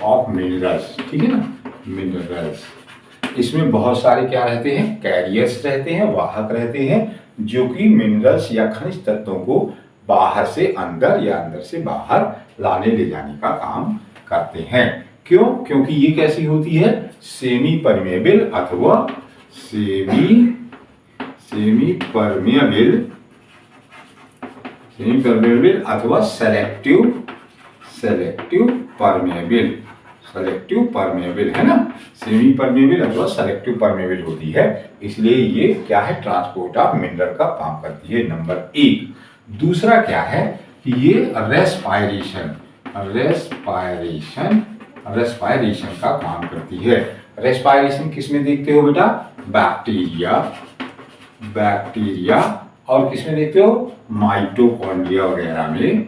ऑफ मिनरल्स। ठीक है ना? मिनरल्स, इसमें बहुत सारे क्या रहते हैं? कैरियर्स रहते हैं, वाहक रहते हैं, जो कि मिनरल्स या खनिज तत्वों को बाहर से अंदर या अंदर से बाहर लाने ले जाने का काम करते हैं। क्यों? क्योंकि ये कैसी होती है? सेमी परमेबल अथवा सेमी परमेबल अथवा सेलेक्टिव परमेबल है ना? सेमी परमेबल अथवा सेलेक्टिव परमेबल होती है, इसलिए ये क्या है? ट्रांसपोर्ट ऑफ मिनरल का काम करती है, नंबर 1। दूसरा क्या है कि ये रेस्पायरेशन का काम करती है। रेस्पायरेशन किसमें देखते हो बेटा? बैक्टीरिया और किसमें देखते हो? माइटोकॉन्ड्रिया वगैरह में।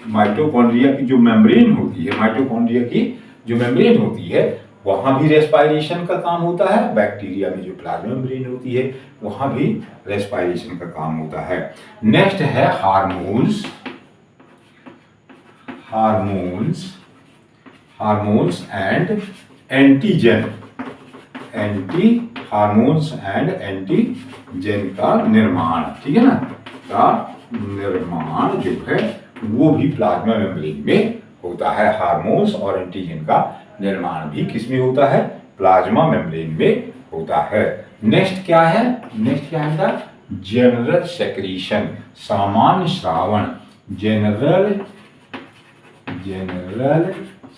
माइटोकॉन्ड्रिया की जो मेम्ब्रेन होती है, माइटोकॉन्ड्रिया की जो मेम्ब्रेन होती है वहां भी रेस्पायरेशन का काम होता है। बैक्टीरिया में जो प्लाज्मा मेम्ब्रेन होती है वहां भी रेस्पायरेशन का काम होता है। नेक्स्ट है हार्मोन्स एंड एंटीजन का निर्माण। ठीक है ना? का निर्माण जो है वो भी प्लाज्मा मेम्ब्रेन में होता है। हार्मोन्स और एंटीजन का निर्माण भी किसमें होता है? प्लाज्मा मेम्ब्रेन में होता है। नेक्स्ट क्या है? जनरल सेक्रीशन, सामान्य श्रावण। जनरल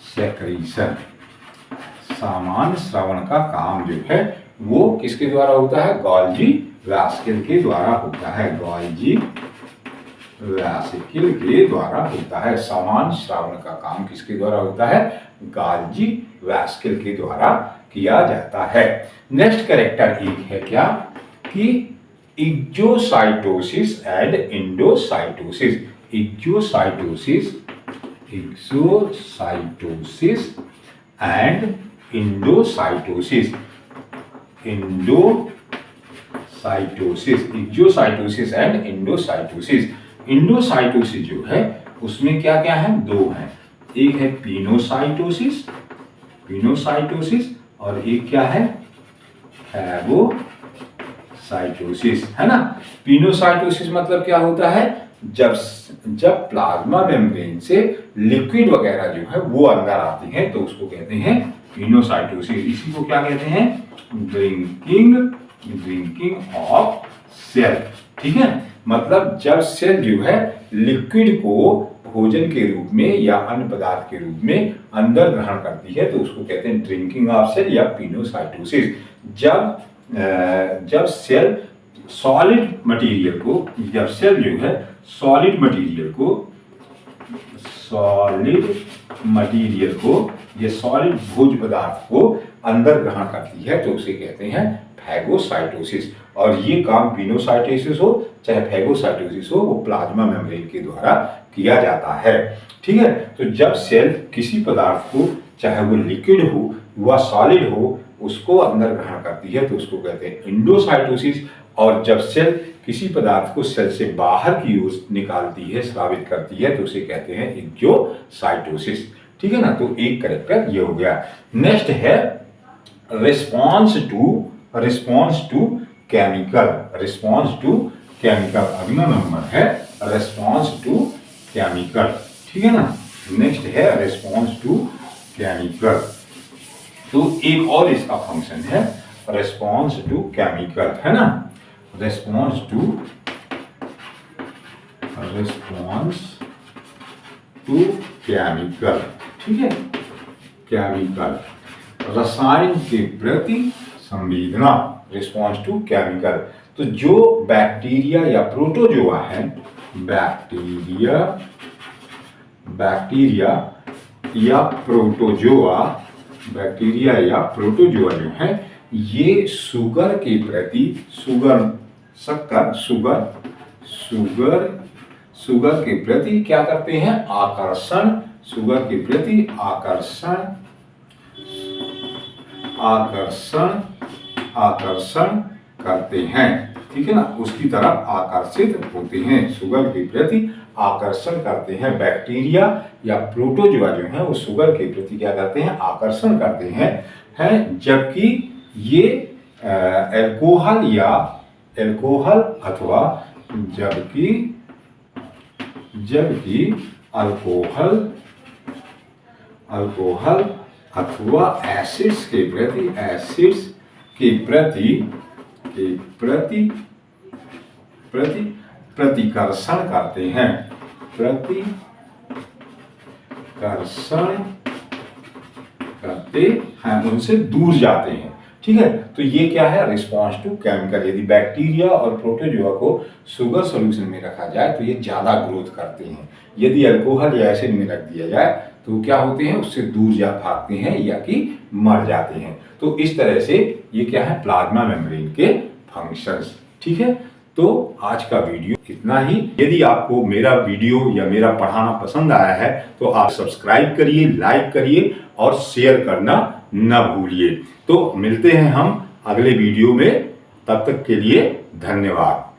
सेक्रीशन, सामान्य श्रावण का काम जो है वो किसके द्वारा होता है? गोल्जी वेस्किल के द्वारा होता है। गोल्जी वेस्किल के द्वारा होता है। समान श्रावण का काम किसके द्वारा होता है? गोल्जी वेस्किल के द्वारा किया जाता है। नेक्स्ट कैरेक्टर एक है क्या कि exocytosis and endocytosis. Exocytosis and endocytosis. Exocytosis and endocytosis. Endocytosis जो है उसमें क्या क्या है? दो है। एक है पिनोसाइटोसिस और एक क्या है? फैगोसाइटोसिस, है ना। पिनोसाइटोसिस मतलब क्या होता है? जब प्लाज्मा मेम्ब्रेन से लिक्विड वगैरह जो है वो अंदर आती है तो उसको कहते हैं पिनोसाइटोसिस। इसी को क्या कहते हैं? Drinking of cell. ठीक है, मतलब जब सेल जो है लिक्विड को भोजन के रूप में या अन्य पदार्थ के रूप में अंदर ग्रहण करती है तो उसको कहते हैं ड्रिंकिंग ऑफ सेल या पिनोसाइटोसिस। जब सेल सॉलिड मटेरियल को ये सॉलिड भोज पदार्थ को अंदर ग्रहण करती है तो उसे कहते हैं फैगोसाइटोसिस। और ये काम पिनोसाइटोसिस हो चाहे फैगोसाइटोसिस हो वो प्लाज्मा मेम्ब्रेन के द्वारा किया जाता है। ठीक है, तो जब सेल किसी पदार्थ को चाहे वो लिक्विड हो व सॉलिड हो उसको अंदर ग्रहण करती है तो उसको कहते हैं एंडोसाइटोसिस। और जब सेल किसी पदार्थ को सेल से बाहर की ओर निकालती है, स्रावित करती है तो उसे कहते हैं एक्सोसाइटोसिस। ठीक है ना, तो एक कैरेक्टर ये हो गया। नेक्स्ट है रिस्पॉन्स टू केमिकल। अगला नंबर है रिस्पॉन्स टू केमिकल। ठीक है ना, नेक्स्ट है रिस्पॉन्स टू केमिकल। तो एक और इसका फंक्शन है रिस्पॉन्स टू केमिकल, है ना। Response to chemical. ठीक है, केमिकल रसायन के प्रति संवेदना। Response to chemical. तो जो बैक्टीरिया या प्रोटोजोआ है, बैक्टीरिया या प्रोटोजोआ जो है ये शुगर के प्रति शुगर के प्रति क्या करते हैं? आकर्षण करते हैं। ठीक है ना, उसकी तरफ आकर्षित होते हैं, शुगर के प्रति आकर्षण करते हैं। बैक्टीरिया या प्रोटोजोआ जो है वो शुगर के प्रति क्या करते हैं? आकर्षण करते हैं। जबकि ये अल्कोहल अथवा एसिड्स के प्रति प्रतिकर्षण करते हैं। उनसे दूर जाते हैं। ठीक है, तो ये क्या है? Response to chemical. यदि बैक्टीरिया और प्रोटोजोआ को शुगर सॉल्यूशन में रखा जाए तो ये ज्यादा ग्रोथ करते हैं। यदि अल्कोहल या एसिड में रख दिया जाए तो क्या होते हैं? उससे दूर जा भागते हैं या कि मर जाते हैं। तो इस तरह से ये क्या है? प्लाज्मा मेम्ब्रेन के फंक्शंस। ठीक है, तो आज का वीडियो इतना ही। यदि आपको मेरा वीडियो या मेरा पढ़ाना पसंद आया है तो आप सब्सक्राइब करिए, लाइक करिए और शेयर करना न भूलिए। तो मिलते हैं हम अगले वीडियो में, तब तक के लिए धन्यवाद।